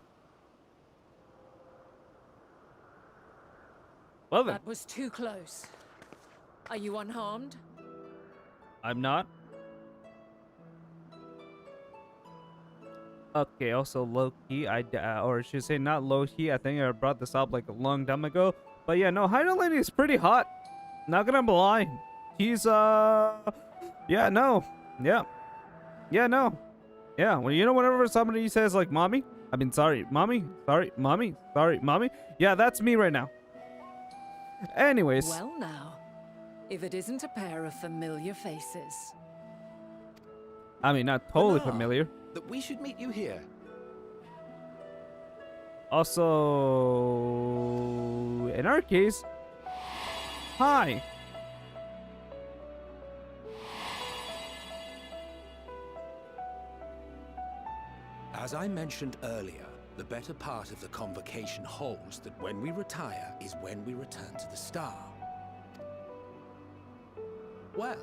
Well then, That was too close. Are you unharmed? I'm not. Okay, also low key, or I should say not low key. I think I brought this up like a long time ago. But yeah, no, Hydaelyn is pretty hot. Not gonna lie. She's yeah, no, yeah, yeah, no, yeah. Well, you know, whenever somebody says like "mommy," I mean, sorry, mommy, sorry, mommy, sorry, mommy. Yeah, that's me right now. Anyways, Well now, if it isn't a pair of familiar faces. I mean, not totally Bernard, familiar. that we should meet you here. Also, in our case, hi. As I mentioned earlier, the better part of the convocation holds that when we retire is when we return to the star. Well,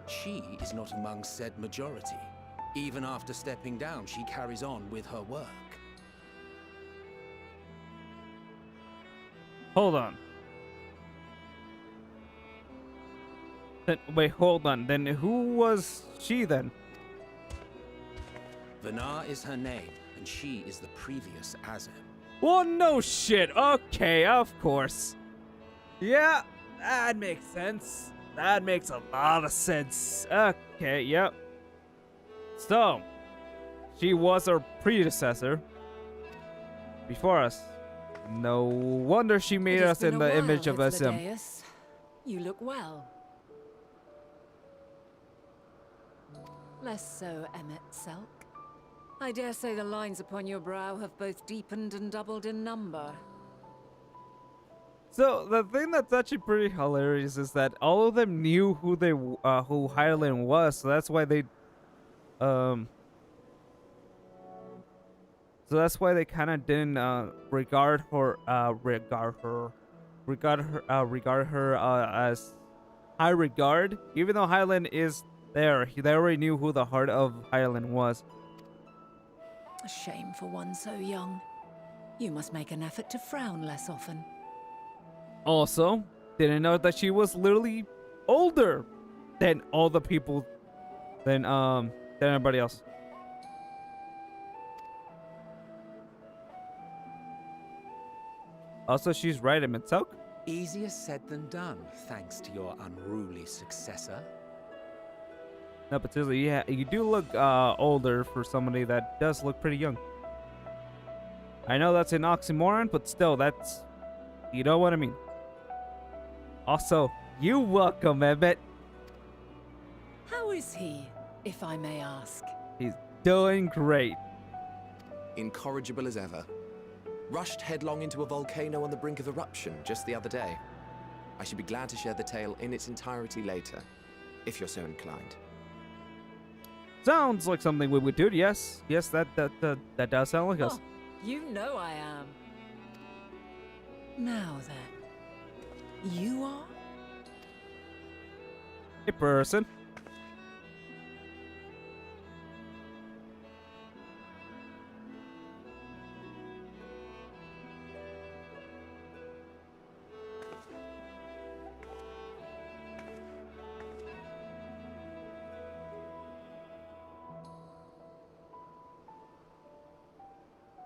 she is not among said majority. Even after stepping down, she carries on with her work. Hold on. Wait, hold on. Then who was she then? Vanar is her name, and she is the previous Azem. Well, no shit. Okay, of course. Yeah, that makes sense. That makes a lot of sense. Okay, yep. So, she was our predecessor before us. No wonder she made It has us been in a the while, image of SM. Hythlodaeus. You look well. Less so, Emmet Selk. I dare say the lines upon your brow have both deepened and doubled in number. So the thing that's actually pretty hilarious is that all of them knew who who Hydaelyn was, so that's why they um so that's why they kind of didn't regard her as high regard, even though Hydaelyn is there. They already knew who the heart of Hydaelyn was. A shame for one so young. You must make an effort to frown less often. Also, didn't know that she was literally older than all the people than everybody else. Also, she's right, Mitsuko. Easier said than done, thanks to your unruly successor. No, but seriously, yeah, you do look older for somebody that does look pretty young. I know that's an oxymoron, but still, that's, you know what I mean. Also, you welcome, Emmett. How is he, if I may ask? He's doing great. Incorrigible as ever. Rushed headlong into a volcano on the brink of eruption just the other day. I should be glad to share the tale in its entirety later, if you're so inclined. Sounds like something we would do. Yes, yes, that does sound like us. Oh, you know I am. Now then, you are? Hey, person.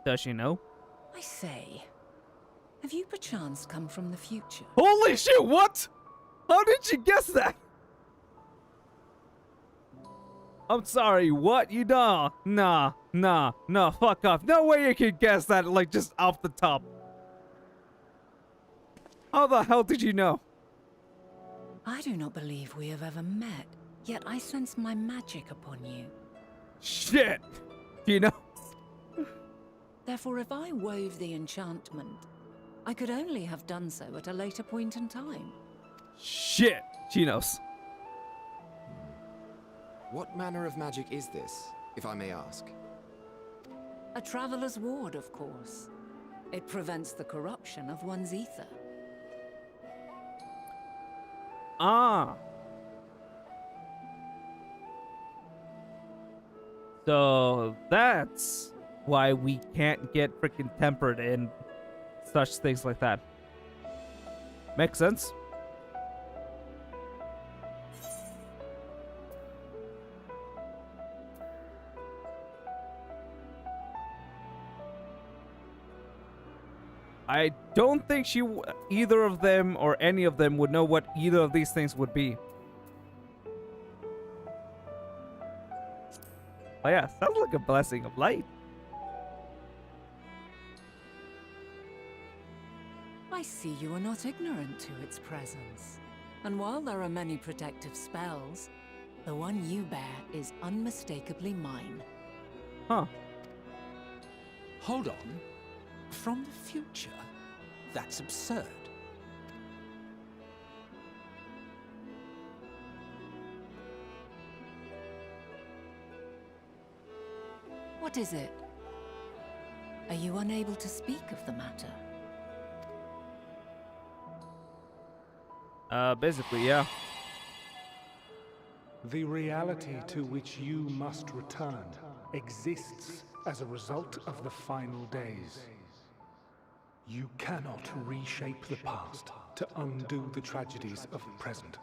Does she know? I say, have you perchance come from the future? Holy shit, what? How did you guess that? I'm sorry, what? You know? Nah, fuck off. No way you could guess that, like, just off the top. How the hell did you know? I do not believe we have ever met, yet I sense my magic upon you. Shit! You know? Therefore, if I wove the enchantment, I could only have done so at a later point in time. Shit! She knows. What manner of magic is this, if I may ask? A traveler's ward, of course. It prevents the corruption of one's ether. Ah. So that's why we can't get freaking tempered and such things like that. Makes sense. I don't think either of them or any of them would know what either of these things would be. Oh yeah, sounds like a blessing of light. I see you are not ignorant to its presence. And while there are many protective spells, the one you bear is unmistakably mine. Huh. Hold on. From the future? That's absurd. What is it? Are you unable to speak of the matter? Basically, yeah. The reality to which you must return exists as a result of the final days. You cannot reshape the past to undo the tragedies of the present.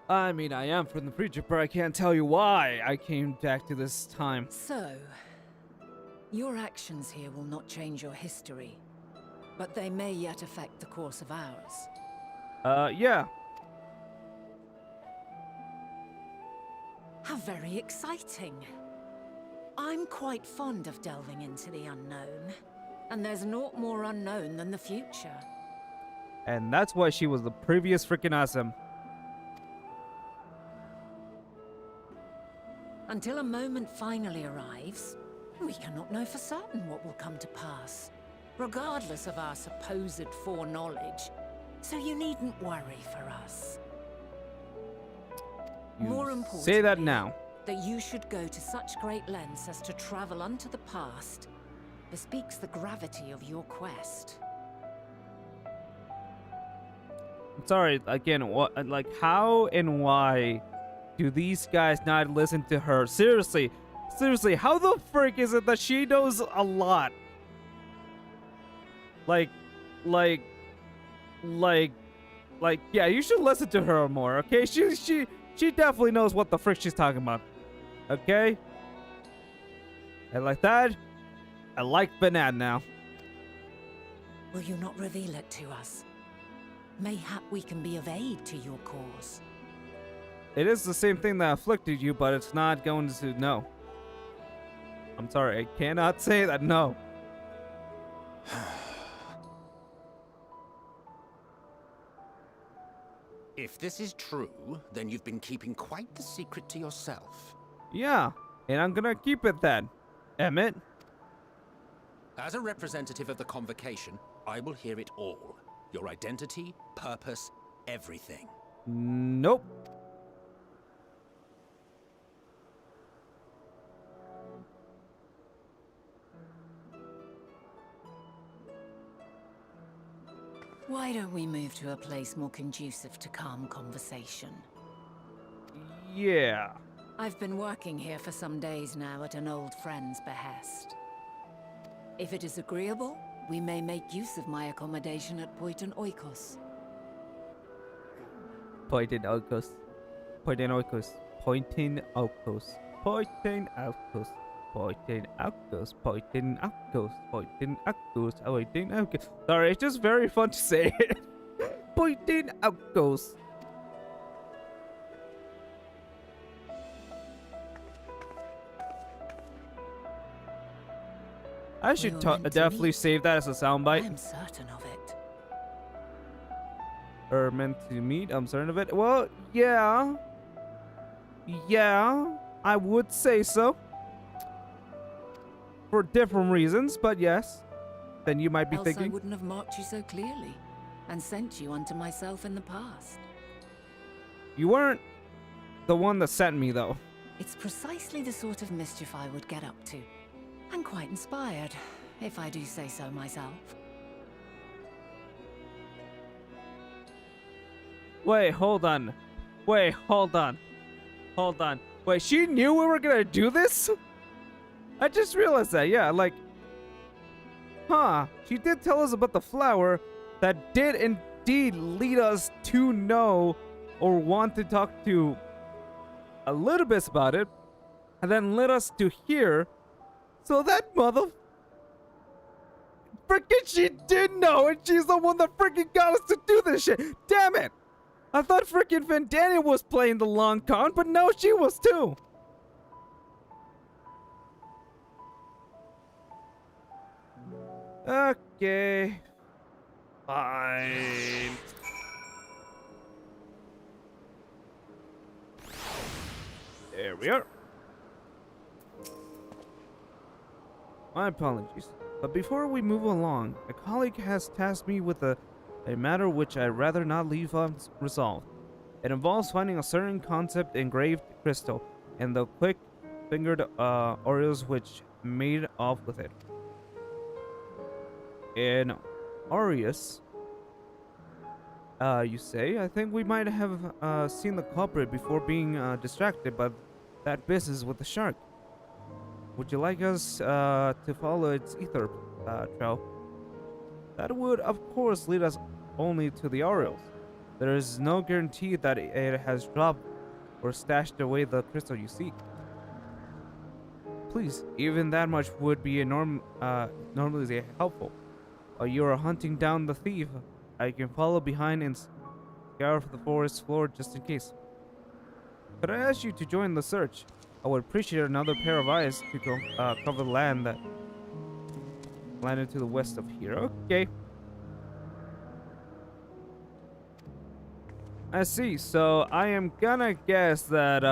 I mean, I am from the future, but I can't tell you why I came back to this time. So, your actions here will not change your history, but they may yet affect the course of ours. Yeah. How very exciting. I'm quite fond of delving into the unknown, and there's naught more unknown than the future. And that's why she was the previous freaking awesome. Until a moment finally arrives, we cannot know for certain what will come to pass, regardless of our supposed foreknowledge. So you needn't worry for us. More importantly, Say that now. that you should go to such great lengths as to travel unto the past bespeaks the gravity of your quest. I'm sorry, again, what, like, how and why do these guys not listen to her? Seriously, how the frick is it that she knows a lot? Like, yeah, you should listen to her more, okay? She definitely knows what the frick she's talking about, okay? And like that, I like Banana now. Will you not reveal it to us? Mayhap we can be of aid to your cause. It is the same thing that afflicted you, but it's not going to, no. I'm sorry, I cannot say that, no. If this is true, then you've been keeping quite the secret to yourself. Yeah, and I'm gonna keep it then. Emmett? As a representative of the Convocation, I will hear it all. Your identity, purpose, everything. Nope. Why don't we move to a place more conducive to calm conversation? Yeah. I've been working here for some days now at an old friend's behest. If it is agreeable, we may make use of my accommodation at Poiton Oikos. Poiton Oikos. Poiton Oikos. Poiton Oikos. Poiton Oikos. Poiton Oikos. Poiton Oikos. Poiton Oikos. Poiton Oikos. Sorry, it's just very fun to say it. Poiton Oikos. I should definitely save that as a soundbite. I'm certain of it. Or meant to meet, I'm certain of it. Well, yeah. Yeah, I would say so. For different reasons, but yes. Then you might be Else thinking. I wouldn't have marked you so clearly, and sent you unto myself in the past. You weren't the one that sent me, though. It's precisely the sort of mischief I would get up to. And quite inspired, if I do say so myself. Wait, hold on. Wait, hold on. Hold on. Wait, she knew we were gonna do this? I just realized that, yeah, like... Huh, she did tell us about the flower that did indeed lead us to know or want to talk to a little bit about it, and then led us to here. So that mother freaking she did know, and she's the one that freaking got us to do this shit. Damn it! I thought freaking Vandania was playing the long con, but no, she was too. Okay. Fine. There we are. My apologies. But before we move along, a colleague has tasked me with a matter which I'd rather not leave unresolved. It involves finding a certain concept engraved crystal and the quick-fingered Oreos which made off with it. In Aureus, you say? I think we might have seen the culprit before being distracted by that business with the shark. Would you like us to follow its ether trail? That would, of course, lead us only to the Orioles. There is no guarantee that it has dropped or stashed away the crystal you seek. Please, even that much would be normally helpful. While you are hunting down the thief, I can follow behind and scour the forest floor just in case. Could I ask you to join the search? I would appreciate another pair of eyes to cover the land that landed to the west of here. Okay. I see. So I am gonna guess that.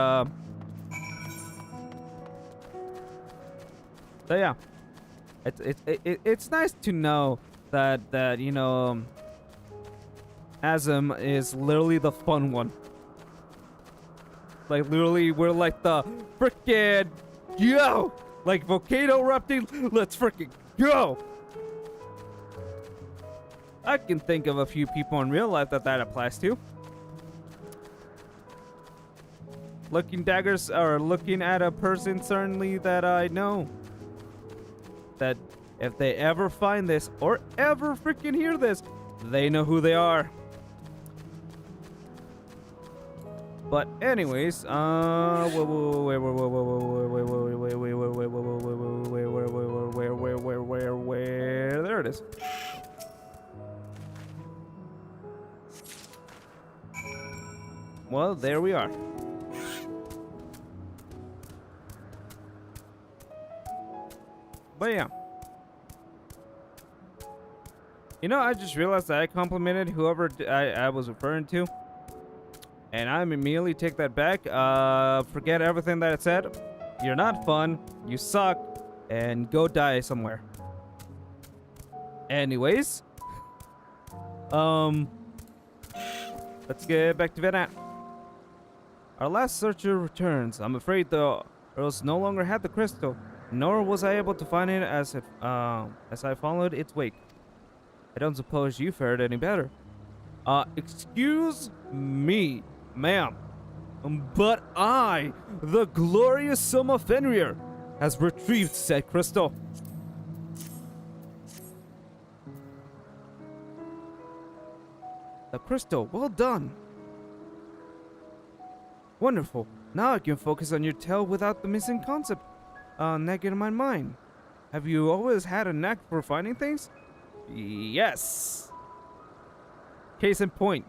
So yeah, it's nice to know that you know, Azim is literally the fun one. Like literally, we're like the frickin' yo, like volcano erupting. Let's frickin' go. I can think of a few people in real life that applies to. Looking daggers, or looking at a person certainly that I know. That if they ever find this or ever freaking hear this, they know who they are. But anyways, where there it is. Well, there we are. But yeah. You know, I just realized that I complimented whoever I was referring to. And I immediately take that back. Forget everything that I said. You're not fun. You suck. And go die somewhere. Anyways. Let's get back to Vietnam. Our last searcher returns. I'm afraid the Earls no longer had the crystal, nor was I able to find it as I followed its wake. I don't suppose you fared any better. Excuse me, ma'am, but I, the glorious Soma Fenrir, has retrieved said crystal. The crystal, well done. Wonderful. Now I can focus on your tale without the missing concept nagging in my mind. Have you always had a knack for finding things? Yes. Case in point,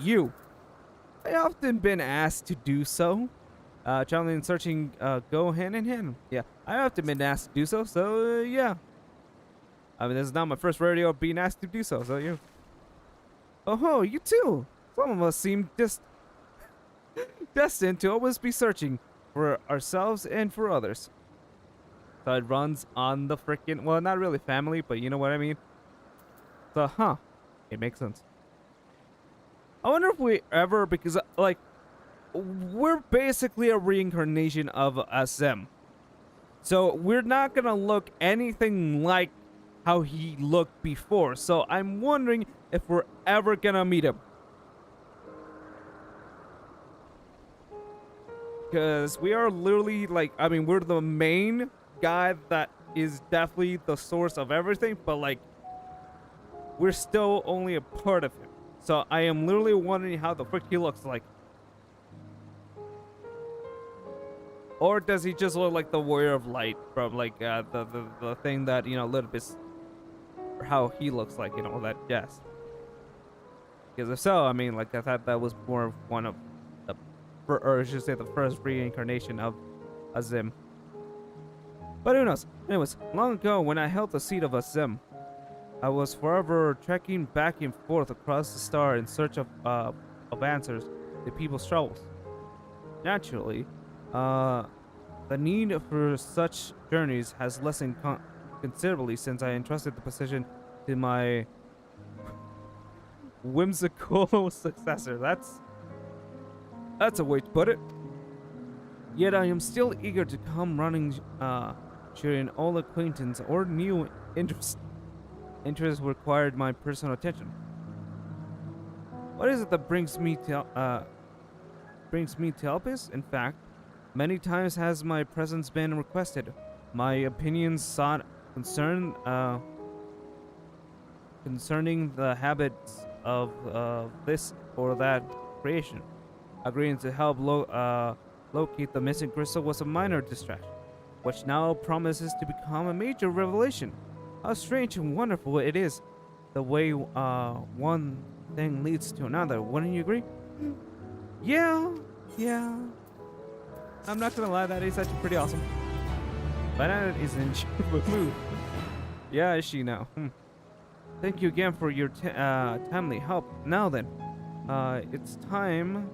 you. I often been asked to do so. Traveling and searching go hand in hand. Yeah, I often been asked to do so. So yeah. I mean, this is not my first rodeo being asked to do so. So yeah. Oh, you too. Some of us seem just destined to always be searching for ourselves and for others. So it runs on the frickin', well, not really family, but you know what I mean. So, it makes sense. I wonder if we ever, because like, we're basically a reincarnation of SM. So we're not gonna look anything like how he looked before. So I'm wondering if we're ever gonna meet him. Because we are literally like, I mean, we're the main guy that is definitely the source of everything, but like, we're still only a part of him. So I am literally wondering how the frick he looks like. Or does he just look like the Warrior of Light from like the thing that, you know, a little bit, or how he looks like, you know, that jazz. Because if so, I mean, like I thought that was more of one of the, or I should say the first reincarnation of Azim. But who knows? Anyways, long ago when I held the seat of Azim, I was forever trekking back and forth across the star in search of answers to people's troubles. Naturally, the need for such journeys has lessened considerably since I entrusted the position to my whimsical successor. That's a way to put it. Yet I am still eager to come running, sharing all acquaintance or new interests required my personal attention. What is it that brings me to Elpis? In fact, many times has my presence been requested, my opinions sought concerning the habits of this or that creation. Agreeing to help locate the missing crystal was a minor distraction, which now promises to become a major revelation. How strange and wonderful it is, the way one thing leads to another. Wouldn't you agree? Yeah. I'm not gonna lie, that is actually pretty awesome. Banana is in good mood. Yeah, is she now? Thank you again for your timely help. Now then, it's time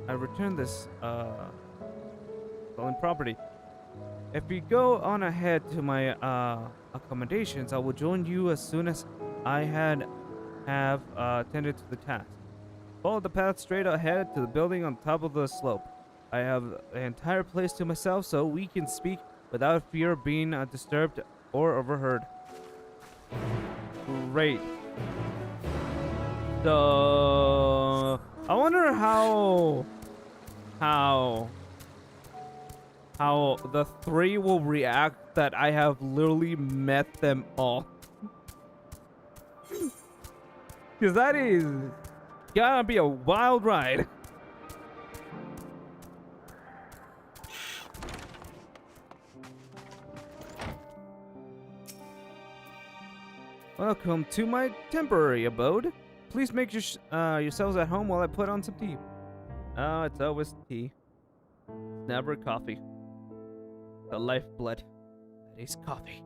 I return this stolen property. If you go on ahead to my accommodations, I will join you as soon as I have attended to the task. Follow the path straight ahead to the building on top of the slope. I have the entire place to myself, so we can speak without fear of being disturbed or overheard. Great. So I wonder how the three will react that I have literally met them all. Because that is gonna be a wild ride. Welcome to my temporary abode. Please make yourselves at home while I put on some tea. Oh, it's always tea. Never coffee. The lifeblood. That is coffee.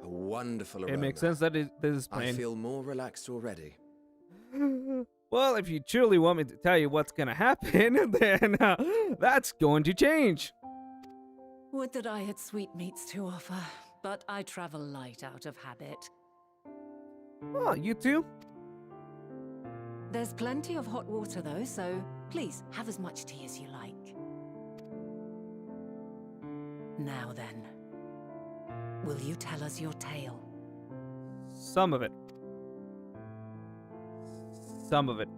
A wonderful aroma. It makes sense that this is I plain. feel more relaxed already. Well, if you truly want me to tell you what's gonna happen, then that's going to change. Would that I had sweetmeats to offer, but I travel light out of habit. Oh, you too? There's plenty of hot water though, so please have as much tea as you like. Now then, will you tell us your tale? Some of it. Some of it.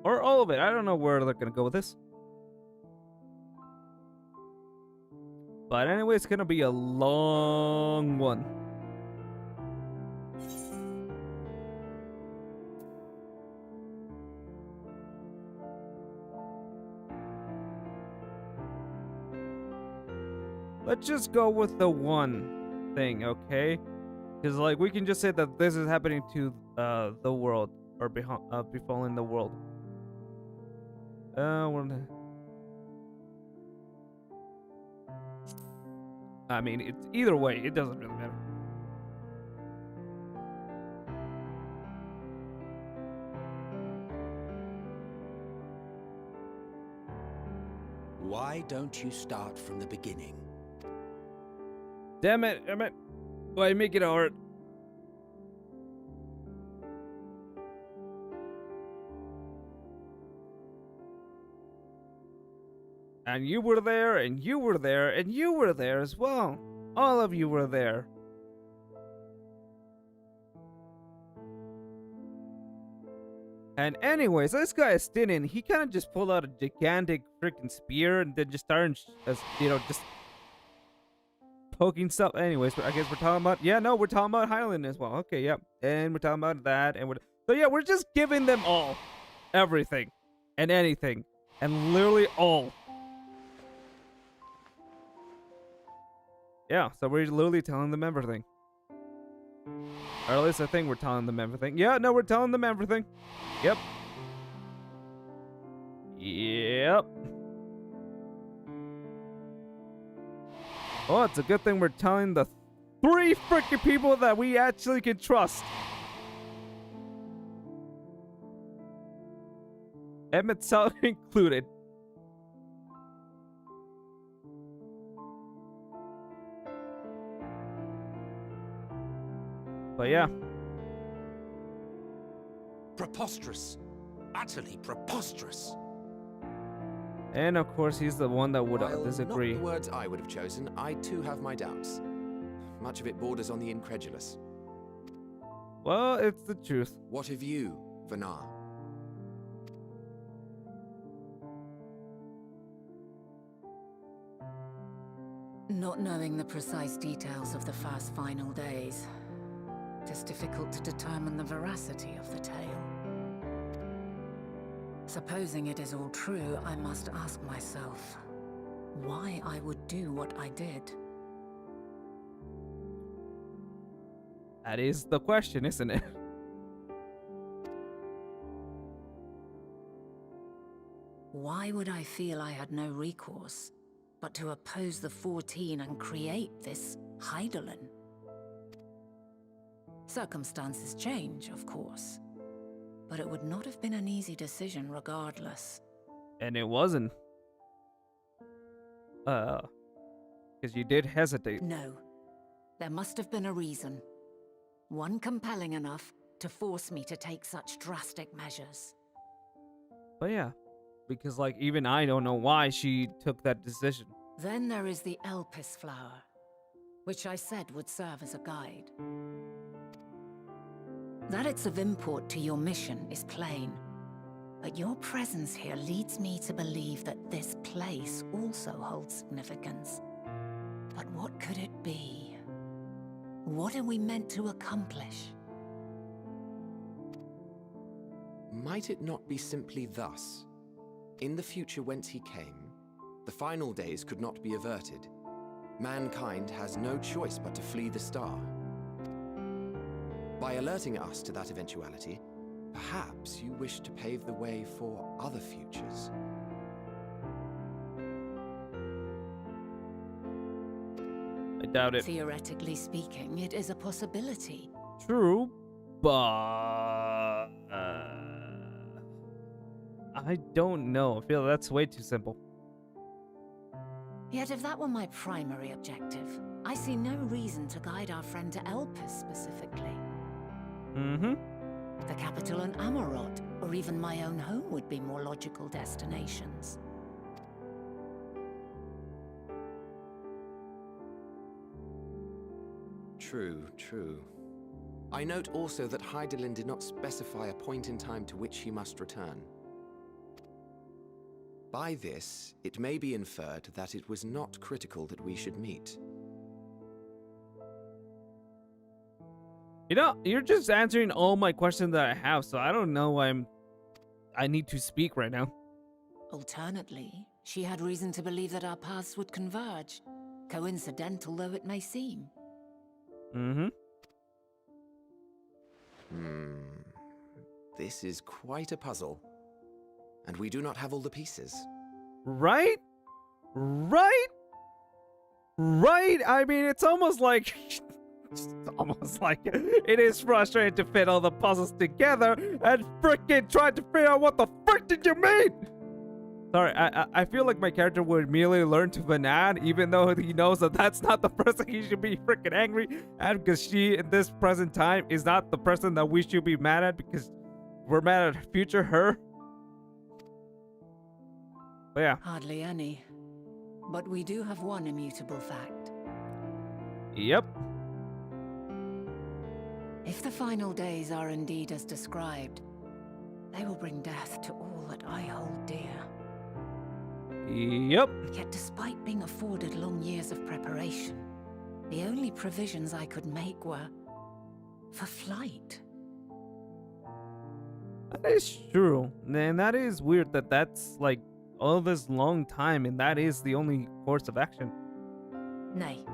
Or all of it. I don't know where they're gonna go with this. But anyway, it's gonna be a long one. Let's just go with the one thing, okay? Because, like, we can just say that this is happening to the world, or befalling the world. I mean, it's either way, it doesn't really matter. Why don't you start from the beginning? Damn it, why make it hard? And you were there, and you were there, and you were there as well. All of you were there. And anyways, this guy is Stinin. He kind of just pulled out a gigantic freaking spear and then just started, just poking stuff. Anyways, I guess we're talking about, we're talking about Highland as well. Okay, yep. And we're talking about that. And we're just giving them all. Everything. And anything. And literally all. Yeah, so we're literally telling them everything. Or at least I think we're telling them everything. Yeah, no, we're telling them everything. Yep. Yep. Oh, it's a good thing we're telling the 3 freaking people that we actually can trust. Emmett South included. But yeah. Preposterous. Utterly preposterous. And of course, he's the one that would While disagree. not the words I would have chosen, I too have my doubts. Much of it borders on the incredulous. Well, it's the truth. What of you, Vanar? Not knowing the precise details of the first final days, it is difficult to determine the veracity of the tale. Supposing it is all true, I must ask myself why I would do what I did. That is the question, isn't it? Why would I feel I had no recourse but to oppose the 14 and create this Heidelin? Circumstances change, of course, but it would not have been an easy decision regardless. And it wasn't. Because you did hesitate. No, there must have been a reason. One compelling enough to force me to take such drastic measures. But yeah, because like even I don't know why she took that decision. Then there is the Elpis flower, which I said would serve as a guide. That it's of import to your mission is plain, but your presence here leads me to believe that this place also holds significance. But what could it be? What are we meant to accomplish? Might it not be simply thus? In the future whence he came, the final days could not be averted. Mankind has no choice but to flee the star. By alerting us to that eventuality, perhaps you wish to pave the way for other futures. I doubt it. Theoretically speaking, it is a possibility. True, but I don't know. I feel that's way too simple. Yet if that were my primary objective, I see no reason to guide our friend to Elpis specifically. Mm-hmm. The capital and Amarot, or even my own home would be more logical destinations. True, true. I note also that Heidelin did not specify a point in time to which he must return. By this, it may be inferred that it was not critical that we should meet. You know, you're just answering all my questions that I have, so I don't know why I need to speak right now. Alternately, she had reason to believe that our paths would converge, coincidental though it may seem. Mm-hmm. This is quite a puzzle. And we do not have all the pieces. Right? Right? Right? I mean, it's almost like... it is frustrating to fit all the puzzles together and freaking try to figure out what the frick did you mean? Sorry, I feel like my character would immediately learn to Vanad, even though he knows that that's not the person he should be freaking angry at, because she, in this present time, is not the person that we should be mad at, because we're mad at future her. But yeah. Hardly any. But we do have one immutable fact. Yep. If the final days are indeed as described, They will bring death to all that I hold dear. Yep. Yet despite being afforded long years of preparation, the only provisions I could make were for flight. That is true. And that is weird that that's like all this long time and that is the only course of action. Nay,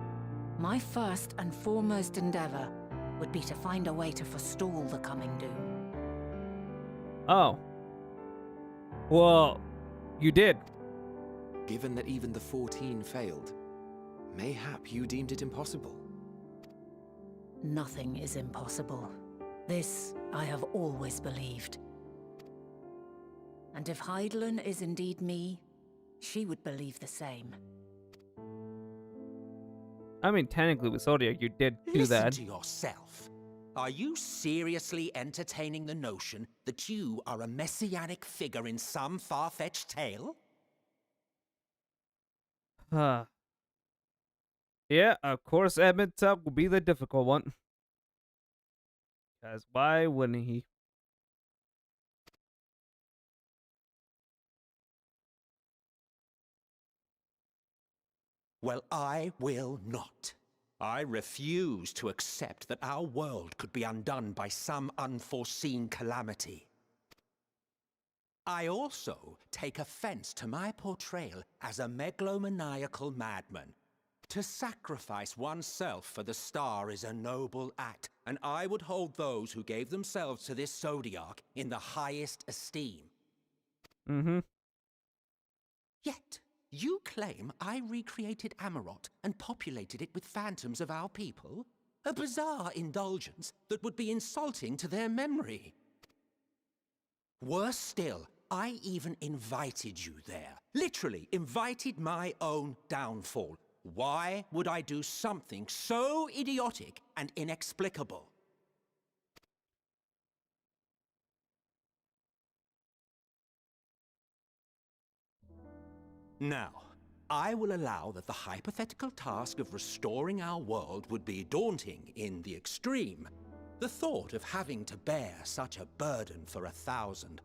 my first and foremost endeavor would be to find a way to forestall the coming doom. Oh. Well, you did. Given that even the 14 failed, mayhap you deemed it impossible. Nothing is impossible. This I have always believed. And if Hydaelyn is indeed me, she would believe the same. I mean, technically with Zodiac, you did do Listen that. to yourself. Are you seriously entertaining the notion that you are a messianic figure in some far-fetched tale? Yeah, of course, Edmund Tuck will be the difficult one. Because why wouldn't he? Well, I will not. I refuse to accept that our world could be undone by some unforeseen calamity. I also take offense to my portrayal as a megalomaniacal madman. To sacrifice oneself for the star is a noble act, and I would hold those who gave themselves to this Zodiac in the highest esteem. Mm-hmm. Yet, you claim I recreated Amarot and populated it with phantoms of our people? A bizarre indulgence that would be insulting to their memory. Worse still, I even invited you there. Literally invited my own downfall. Why would I do something so idiotic and inexplicable? Now, I will allow that the hypothetical task of restoring our world would be daunting in the extreme. The thought of having to bear such a burden for 1,000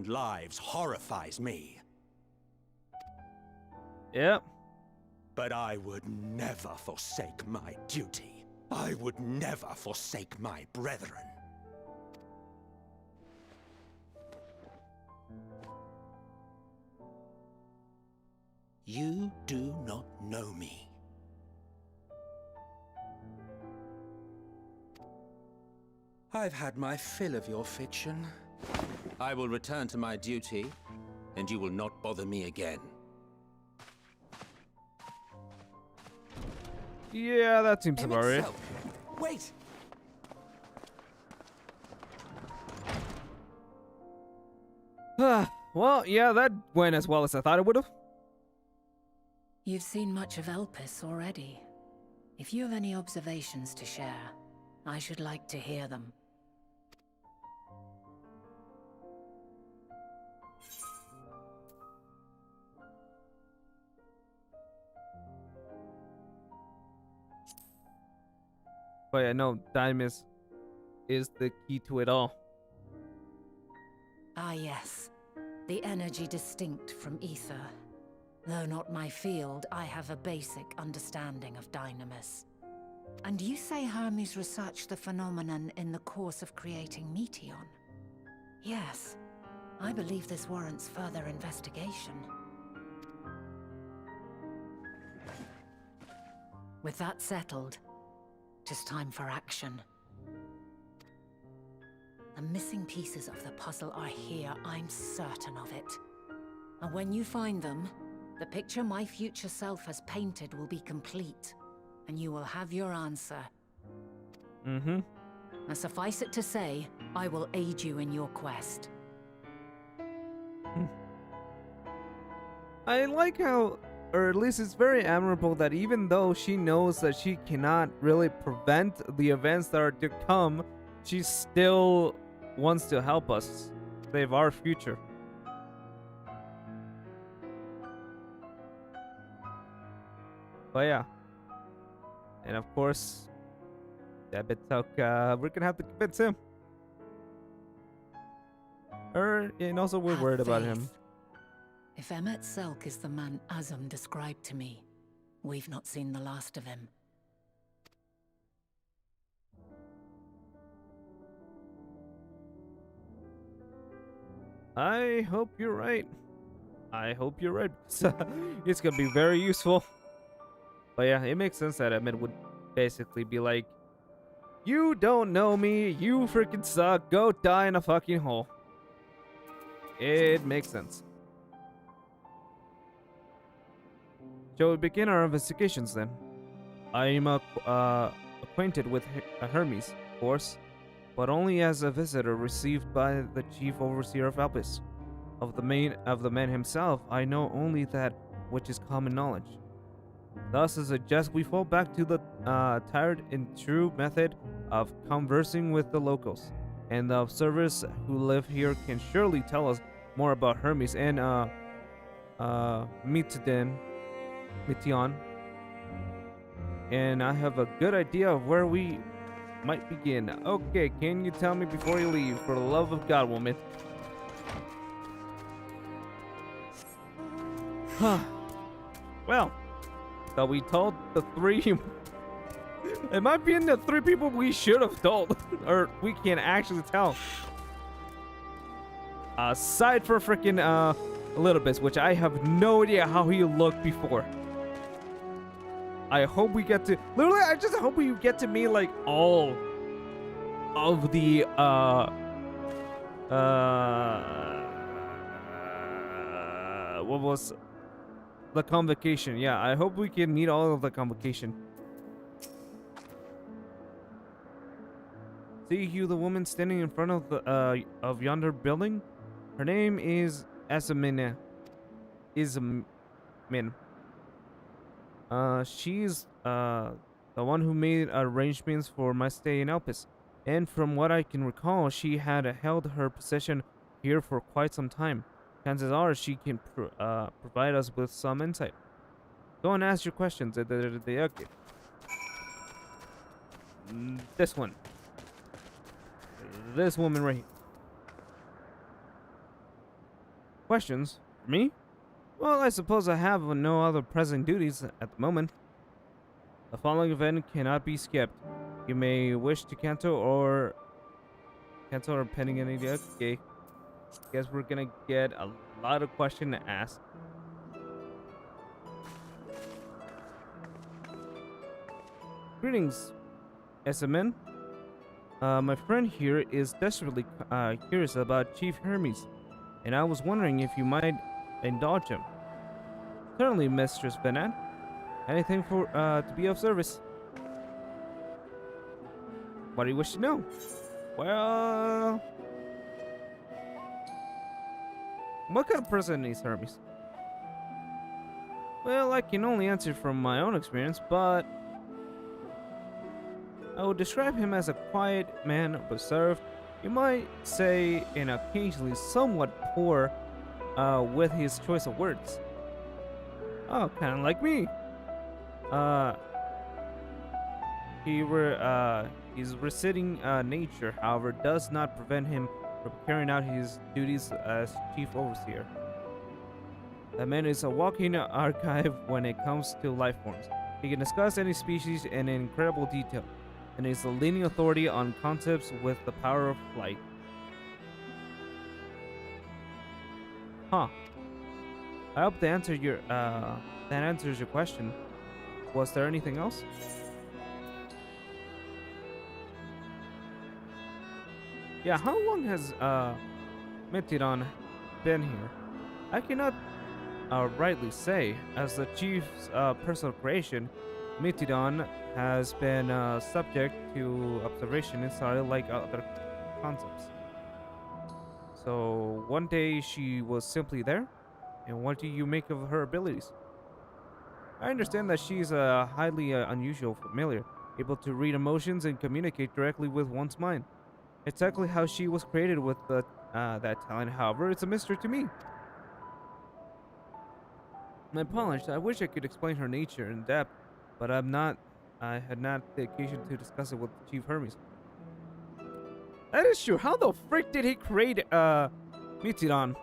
lives horrifies me. Yep. But I would never forsake my duty. I would never forsake my brethren. You do not know me. I've had my fill of your fiction. I will return to my duty, and you will not bother me again. Yeah, that seems about right. Wait! Well, yeah, that went as well as I thought it would have. You've seen much of Elpis already. If you have any observations to share, I should like to hear them. But yeah, no, Dymus is the key to it all. Ah yes, the energy distinct from ether. Though not my field, I have a basic understanding of Dynamis. And you say Hermes researched the phenomenon in the course of creating Meteon? Yes, I believe this warrants further investigation. With that settled, it is time for action. The missing pieces of the puzzle are here, I'm certain of it. And when you find them, the picture my future self has painted will be complete, and you will have your answer. Mm-hmm. Now suffice it to say, I will aid you in your quest. I like how, or at least it's very admirable that even though she knows that she cannot really prevent the events that are to come, she still wants to help us save our future. But yeah. And of course, Debitok, we're gonna have to convince him. and also we're Have worried about him. faith. If Emmet Selk is the man Azum described to me, we've not seen the last of him. I hope you're right. I hope you're right. It's gonna be very useful. But yeah, it makes sense that Emmett would basically be like, "You don't know me. You freaking suck. Go die in a fucking hole." It makes sense. Shall we begin our investigations then? I am acquainted with Hermes, of course, but only as a visitor received by the chief overseer of Albus. Of the man himself, I know only that which is common knowledge. Thus, I suggest we fall back to the tired and true method of conversing with the locals, and the observers who live here can surely tell us more about Hermes and Mition. And I have a good idea of where we might begin. Okay, can you tell me before you leave, for the love of God, woman? Well, so we told the three. It might be in the three people we should have told, or we can actually tell. Aside for freaking Little Bits, which I have no idea how he looked before. I hope we get to literally. I just hope we get to meet like all of the what was the convocation? Yeah, I hope we can meet all of the convocation. See you, the woman standing in front of the of yonder building. Her name is Asamina. Ismin. She's the one who made arrangements for my stay in Elpis, and from what I can recall, she had held her position here for quite some time. Chances are she can provide us with some insight. Go and ask your questions. Okay. This one. This woman right here. Questions? For me? Well, I suppose I have no other pressing duties at the moment. The following event cannot be skipped. You may wish to cancel or pending any idea. Okay. Guess we're gonna get a lot of questions to ask. Greetings, SMN. My friend here is desperately curious about Chief Hermes, and I was wondering if you might indulge him. Certainly, Mistress Benet. Anything for to be of service. What do you wish to know? Well, what kind of person is Hermes? Well, I can only answer from my own experience, but I would describe him as a quiet man, reserved, you might say, and occasionally somewhat poor with his choice of words. Oh, kind of like me. His receding nature, however, does not prevent him from carrying out his duties as chief overseer. That man is a walking archive when it comes to life forms. He can discuss any species in incredible detail, and is the leading authority on concepts with the power of flight. Huh. I hope that answers your question. Was there anything else? Yeah, how long has Metidon been here? I cannot rightly say. As the chief's personal creation, Metidon has been subject to observation entirely like other concepts. So one day she was simply there, and what do you make of her abilities? I understand that she's a highly unusual familiar, able to read emotions and communicate directly with one's mind. Exactly how she was created with that talent, however, it's a mystery to me. My apologies, I wish I could explain her nature in depth, but I had not the occasion to discuss it with Chief Hermes. That is true. How the frick did he create Mitsudan.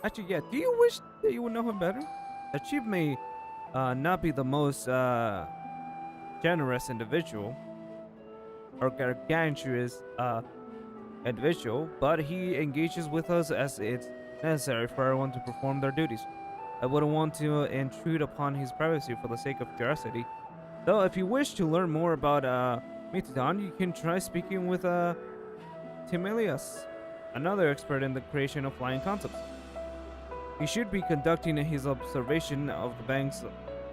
Actually, yeah. Do you wish that you would know him better? The chief may not be the most generous individual or gargantuous individual, but he engages with us as it's necessary for everyone to perform their duties. I wouldn't want to intrude upon his privacy for the sake of curiosity. Though, if you wish to learn more about Mitsudan, you can try speaking with Timelius, another expert in the creation of flying concepts. He should be conducting his observation of the banks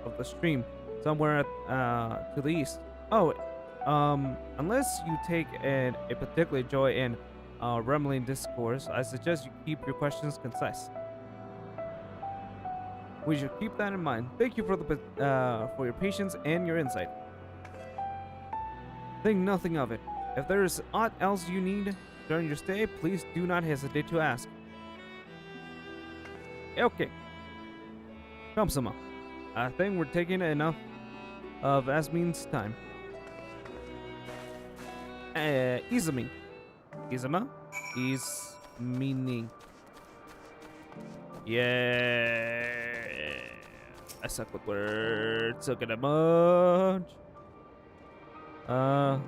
of the stream somewhere to the east. Oh, unless you take a particular joy in rambling discourse, I suggest you keep your questions concise. We should keep that in mind. Thank you for your patience and your insight. Think nothing of it. If there is aught else you need during your stay, please do not hesitate to ask. Okay. Kamsama, I think we're taking enough of Asmin's time. Izumi. Izuma? Is meaning. Yeah. I suck with words. So good much. Our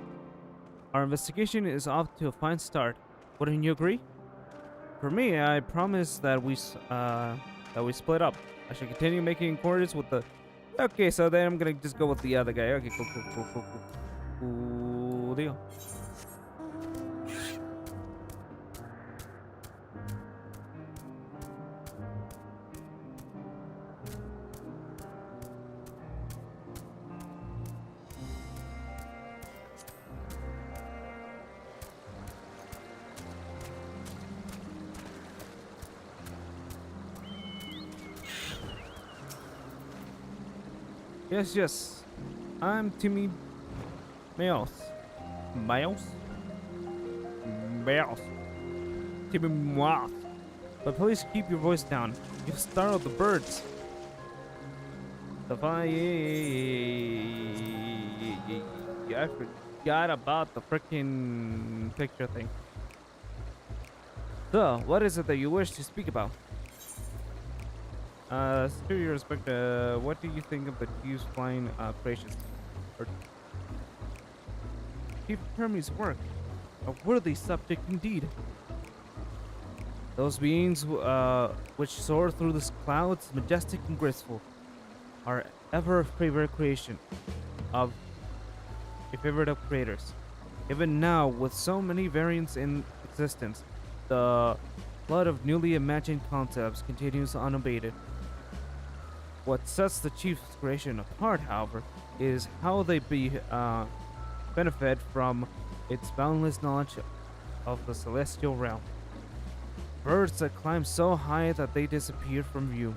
investigation is off to a fine start. Wouldn't you agree? For me, I promise that we split up. I should continue making inquiries with the. Okay, so then I'm gonna just go with the other guy. Okay, cool. Cool deal. Yes. I'm Timmy Mouse. Timmy Mouse. But please keep your voice down. You'll startle the birds. I forgot about the freaking picture thing. So, what is it that you wish to speak about? To your respect, what do you think of the Chief's flying creations? Or Chief Hermes' work? A worthy subject indeed. Those beings which soar through the clouds, majestic and graceful, are ever a favorite creation of creators. Even now, with so many variants in existence, the flood of newly imagined concepts continues unabated. What sets the Chief's creation apart, however, is how they benefit from its boundless knowledge of the celestial realm. Birds that climb so high that they disappear from view,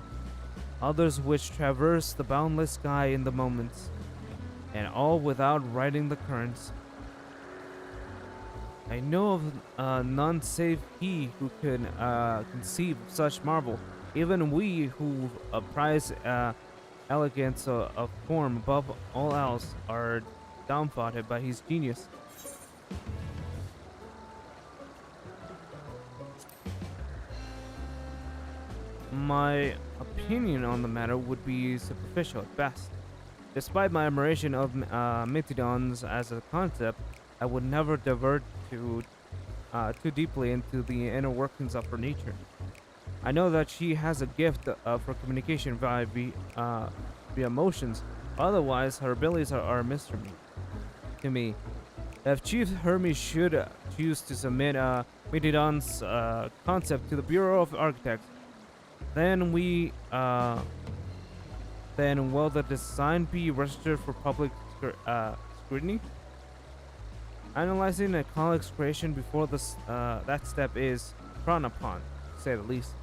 others which traverse the boundless sky in the moments, and all without riding the currents. I know of none save he who can conceive of such marvel. Even we who prize elegance of form above all else are dumbfounded by his genius. My opinion on the matter would be superficial at best. Despite my admiration of Methydons as a concept, I would never divert too deeply into the inner workings of her nature. I know that she has a gift for communication via emotions. Otherwise, her abilities are a mystery to me. If Chief Hermes should choose to submit Methydon's concept to the Bureau of Architects, then will the design be registered for public scrutiny? Analyzing a colleague's creation before that step is frowned upon, to say the least.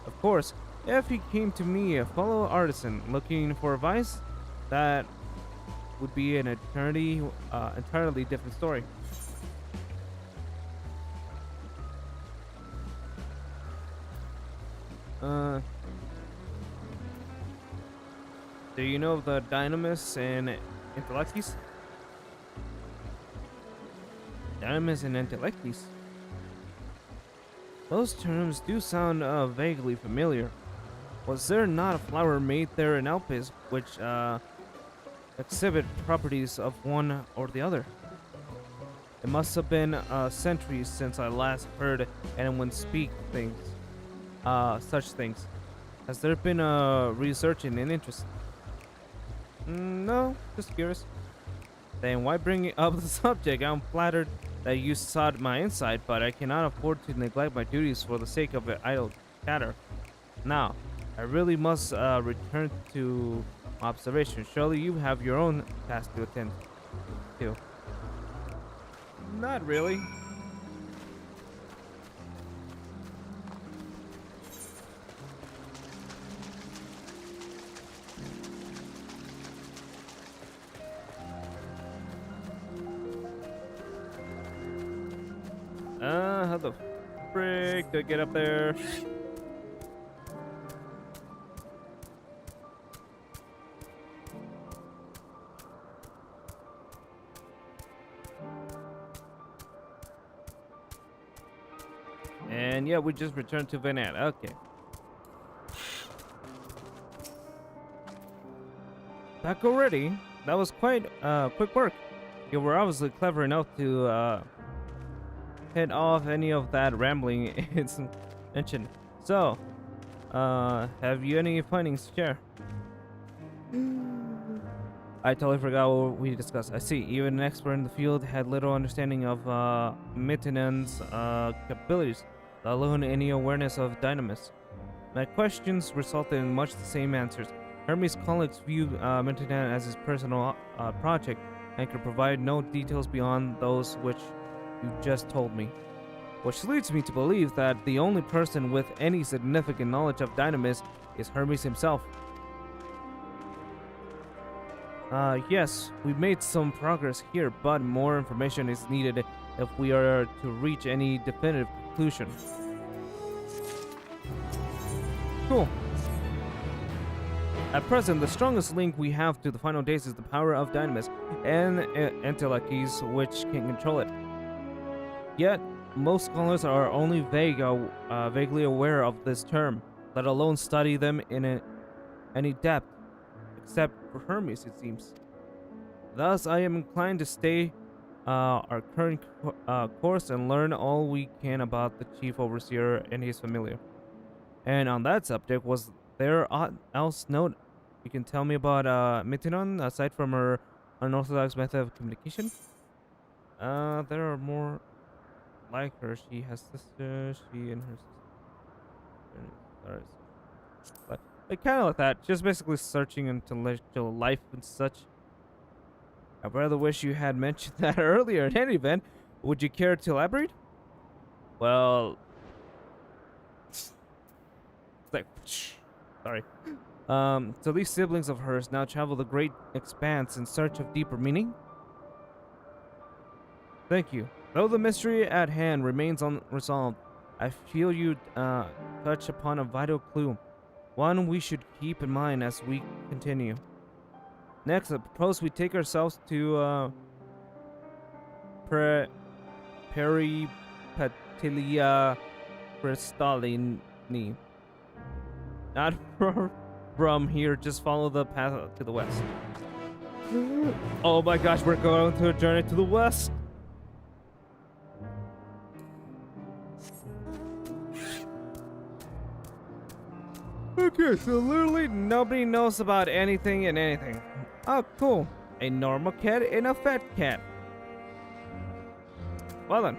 Of course, if he came to me, a fellow artisan, looking for advice, that would be an entirely different story. Do you know of the Dynamis and Intellectis? Dynamis and Entelectis. Those terms do sound vaguely familiar. Was there not a flower made there in Alpes which exhibit properties of one or the other? It must have been centuries since I last heard anyone speak such things. Has there been research and an interest? No, just curious. Then why bring up the subject? I'm flattered that you sought my insight, but I cannot afford to neglect my duties for the sake of idle chatter. Now, I really must return to observation. Surely you have your own task to attend to. Not really. How the frick do I get up there? And yeah, we just returned to Venat. Okay. Back already? That was quite quick work. You were obviously clever enough to head off any of that rambling it's mentioned. So, have you any findings to share? I totally forgot what we discussed. I see. Even an expert in the field had little understanding of Mittenand's capabilities, let alone any awareness of Dynamis. My questions resulted in much the same answers. Hermes' colleagues view Mittenand as his personal project and could provide no details beyond those which you just told me. Which leads me to believe that the only person with any significant knowledge of Dynamis is Hermes himself. Yes, we've made some progress here, but more information is needed if we are to reach any definitive conclusion. Cool. At present, the strongest link we have to the final days is the power of Dynamis and Entelectis, which can control it. Yet, most scholars are only vaguely aware of this term, let alone study them in any depth, except for Hermes, it seems. Thus, I am inclined to stay our current course and learn all we can about the chief overseer and his familiar. And on that subject, was there aught else note you can tell me about Mitinon, aside from her unorthodox method of communication? There are more like her. She has sisters, she and her sister. Like kind of like that, just basically searching intellectual life and such. I rather wish you had mentioned that earlier. In any event, would you care to elaborate? Well, it's like, sorry. So these siblings of hers now travel the great expanse in search of deeper meaning? Thank you. Though the mystery at hand remains unresolved, I feel you touch upon a vital clue, one we should keep in mind as we continue. Next, I propose we take ourselves to Peripatilia Crystallini. Not from here, just follow the path to the west. Oh my gosh, we're going to a journey to the west. Okay, so literally nobody knows about anything and anything. Oh, cool. A normal cat and a fat cat. Well then.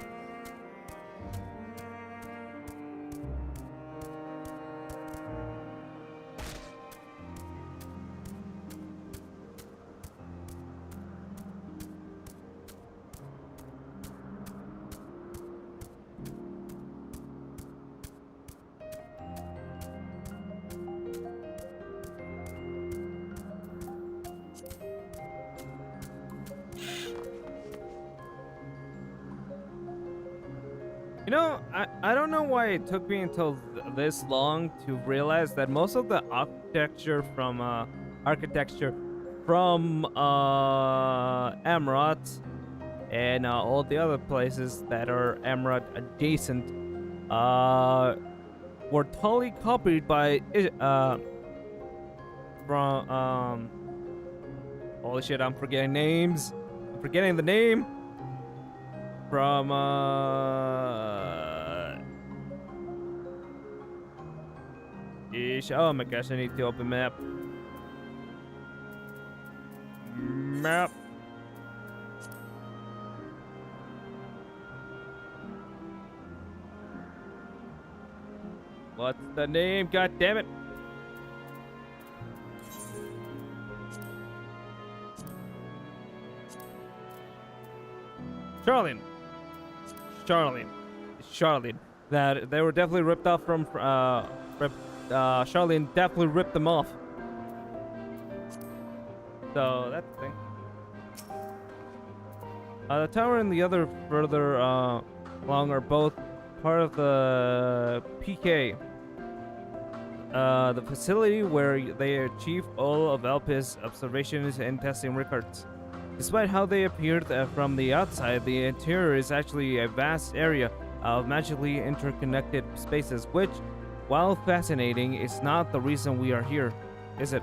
You know, I don't know why it took me until this long to realize that most of the architecture from Amarat and all the other places that are Emerald adjacent were totally copied by from holy shit, I'm forgetting names. I'm forgetting the name from oh my gosh, I need to open map. Map. What's the name? God damn it. Charlene. Charlene. That they were definitely ripped off from Charlene definitely ripped them off. So that's the thing. The tower and the other further along are both part of the PK. The facility where they achieve all of Alp's observations and testing records. Despite how they appeared from the outside, the interior is actually a vast area of magically interconnected spaces, which, while fascinating, is not the reason we are here, is it?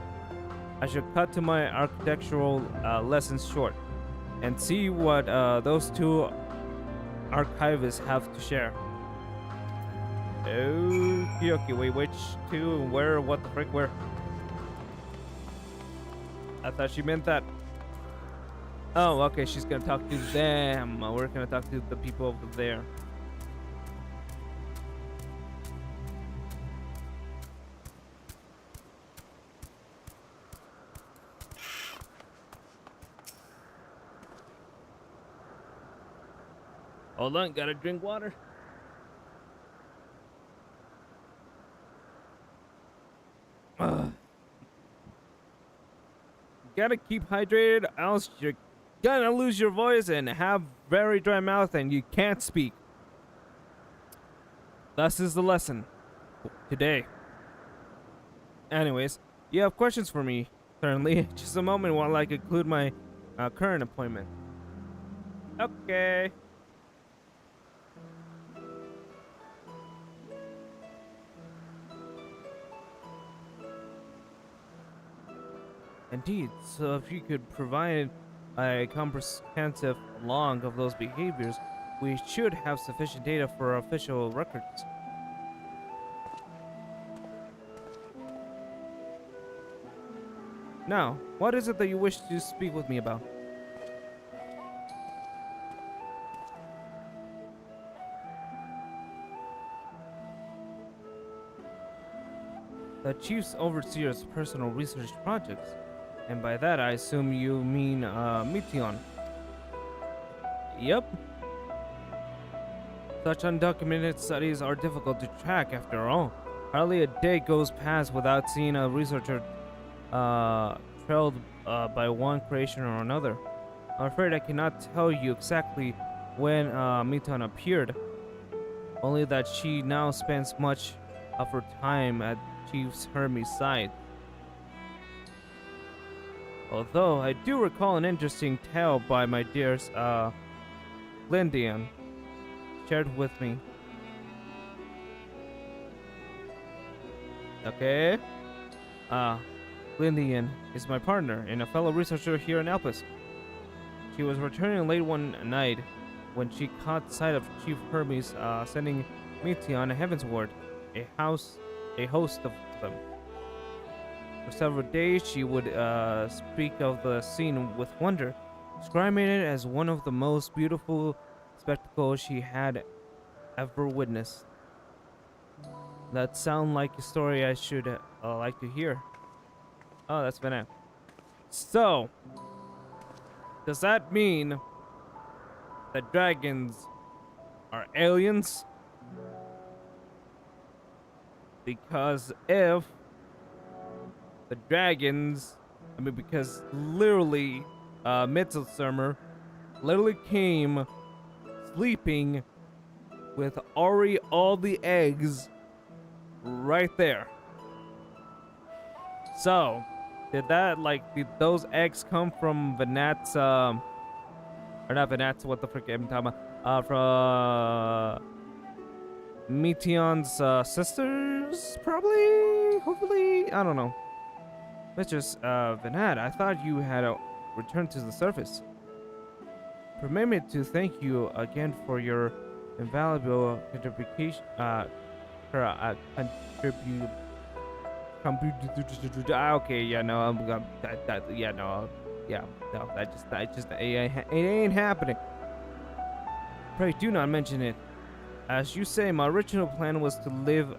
I should cut to my architectural lessons short and see what those two archivists have to share. Okay, wait, which two? Where? What the frick? Where? I thought she meant that. Oh, okay, she's gonna talk to them. We're gonna talk to the people over there. Hold on, gotta drink water. Gotta keep hydrated, else you're gonna lose your voice and have very dry mouth and you can't speak. Thus is the lesson today. Anyways, you have questions for me, certainly. Just a moment while I conclude my current appointment. Okay. Indeed, so if you could provide a comprehensive log of those behaviors, we should have sufficient data for official records. Now, what is it that you wish to speak with me about? The Chief's Overseer's personal research projects. And by that, I assume you mean, Meteon. Yep. Such undocumented studies are difficult to track, after all. Hardly a day goes past without seeing a researcher, trailed, by one creation or another. I'm afraid I cannot tell you exactly when, Meteon appeared. Only that she now spends much of her time at Chief Hermes' side. Although I do recall an interesting tale by my dear Lindian shared with me. Okay. Lindian is my partner and a fellow researcher here in Elpis. She was returning late one night when she caught sight of Chief Hermes sending Meteon heavensward, a host of them. For several days, she would speak of the scene with wonder, describing it as one of the most beautiful spectacles she had ever witnessed. That sounds like a story I should like to hear. Oh, that's been. So, does that mean that dragons are aliens? Because if the dragons, because literally, Mitzelsurmer literally came sleeping with already all the eggs right there. So, did those eggs come from Vanat's, Or not Venat, what the frick am I talking about? From Meteon's sisters, probably? Hopefully? I don't know. Mistress Venat, I thought you had returned to the surface. Permit me to thank you again for your invaluable contribution. Okay, yeah, no, yeah, no, yeah, no, it ain't happening. Pray do not mention it. As you say, my original plan was to leave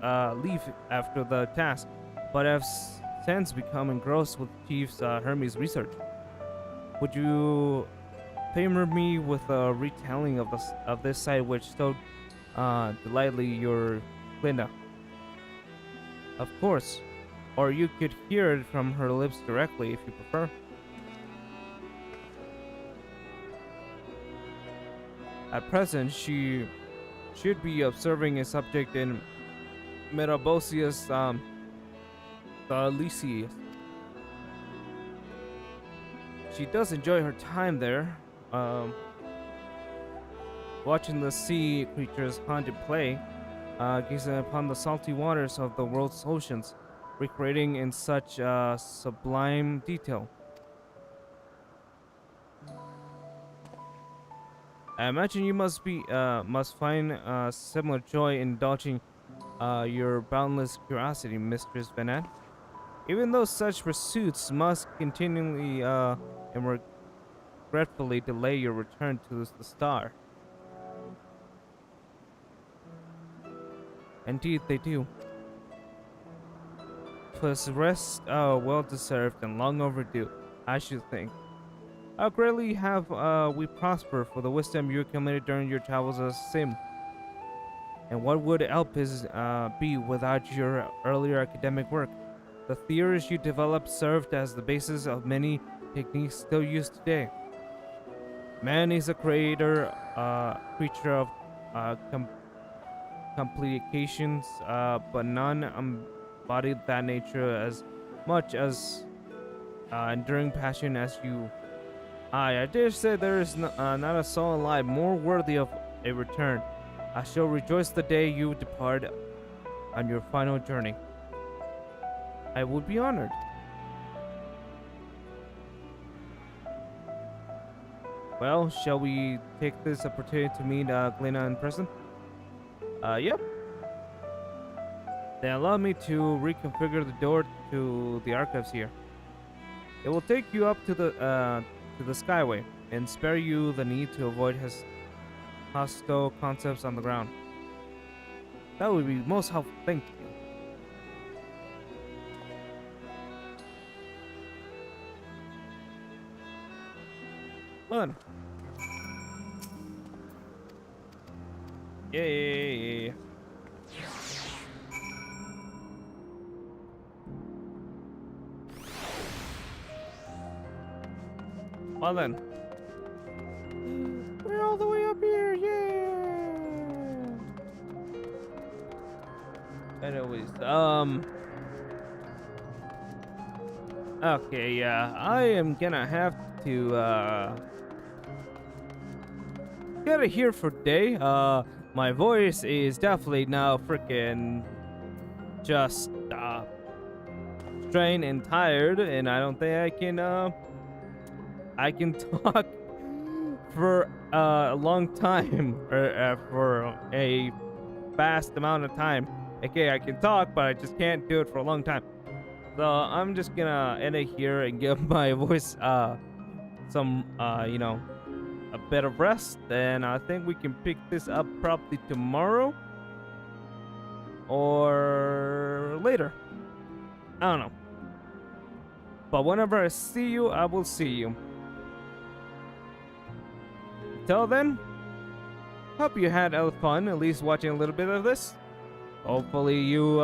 after the task, but have since become engrossed with Chief Hermes' research. Would you favor me with a retelling of this sight which so delightfully your Glinda? Of course, or you could hear it from her lips directly if you prefer. At present, she should be observing a subject in Metabosius Lycius. She does enjoy her time there, watching the sea creatures hunt and play, gazing upon the salty waters of the world's oceans, recreating in such sublime detail. I imagine you must find similar joy in indulging your boundless curiosity, Mistress Venat. Even though such pursuits must continually and regretfully delay your return to the star. Indeed, they do. 'Twas rest well deserved and long overdue, I should think. How greatly have we prospered for the wisdom you accumulated during your travels as Sim. And what would Elpis be without your earlier academic work? The theories you developed served as the basis of many techniques still used today. Man is a creator, creature of complications, but none embodied that nature as much as enduring passion as you. I dare say there is not a soul alive more worthy of a return. I shall rejoice the day you depart on your final journey. I would be honored. Well, shall we take this opportunity to meet Glenna in person? Yep. Then allow me to reconfigure the door to the archives here. It will take you up to the Skyway and spare you the need to avoid his hostile concepts on the ground. That would be most helpful. Thank you. Well then. Yay. Well then. We're all the way up here, yeah! Anyways, okay, yeah, I am gonna have to, get it here for today. My voice is definitely now freaking just, strained and tired, and I don't think I can talk for a long time, or for a vast amount of time. Okay, I can talk, but I just can't do it for a long time. So I'm just gonna end it here and give my voice some you know, a bit of rest. And I think we can pick this up probably tomorrow or later. I don't know. But whenever I see you, I will see you. Till then, hope you had fun at least watching a little bit of this. Hopefully you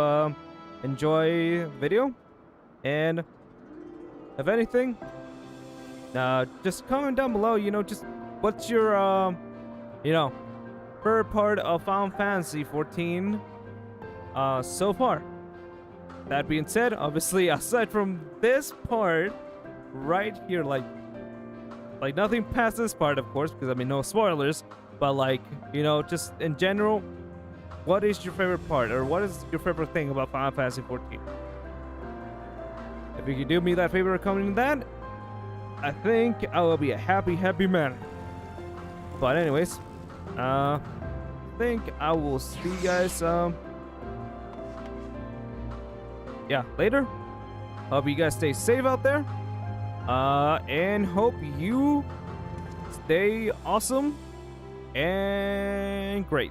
enjoy the video, and if anything, just comment down below, you know, just what's your you know, favorite part of Final Fantasy 14 so far. That being said, obviously aside from this part right here, like Like, nothing past this part, of course, because I mean, no spoilers. But like, you know, just in general, what is your favorite part, or what is your favorite thing about Final Fantasy 14? If you could do me that favor of commenting that, I think I will be a happy, happy man. But anyways, I think I will see you guys, yeah, later. Hope you guys stay safe out there. And hope you stay awesome and great.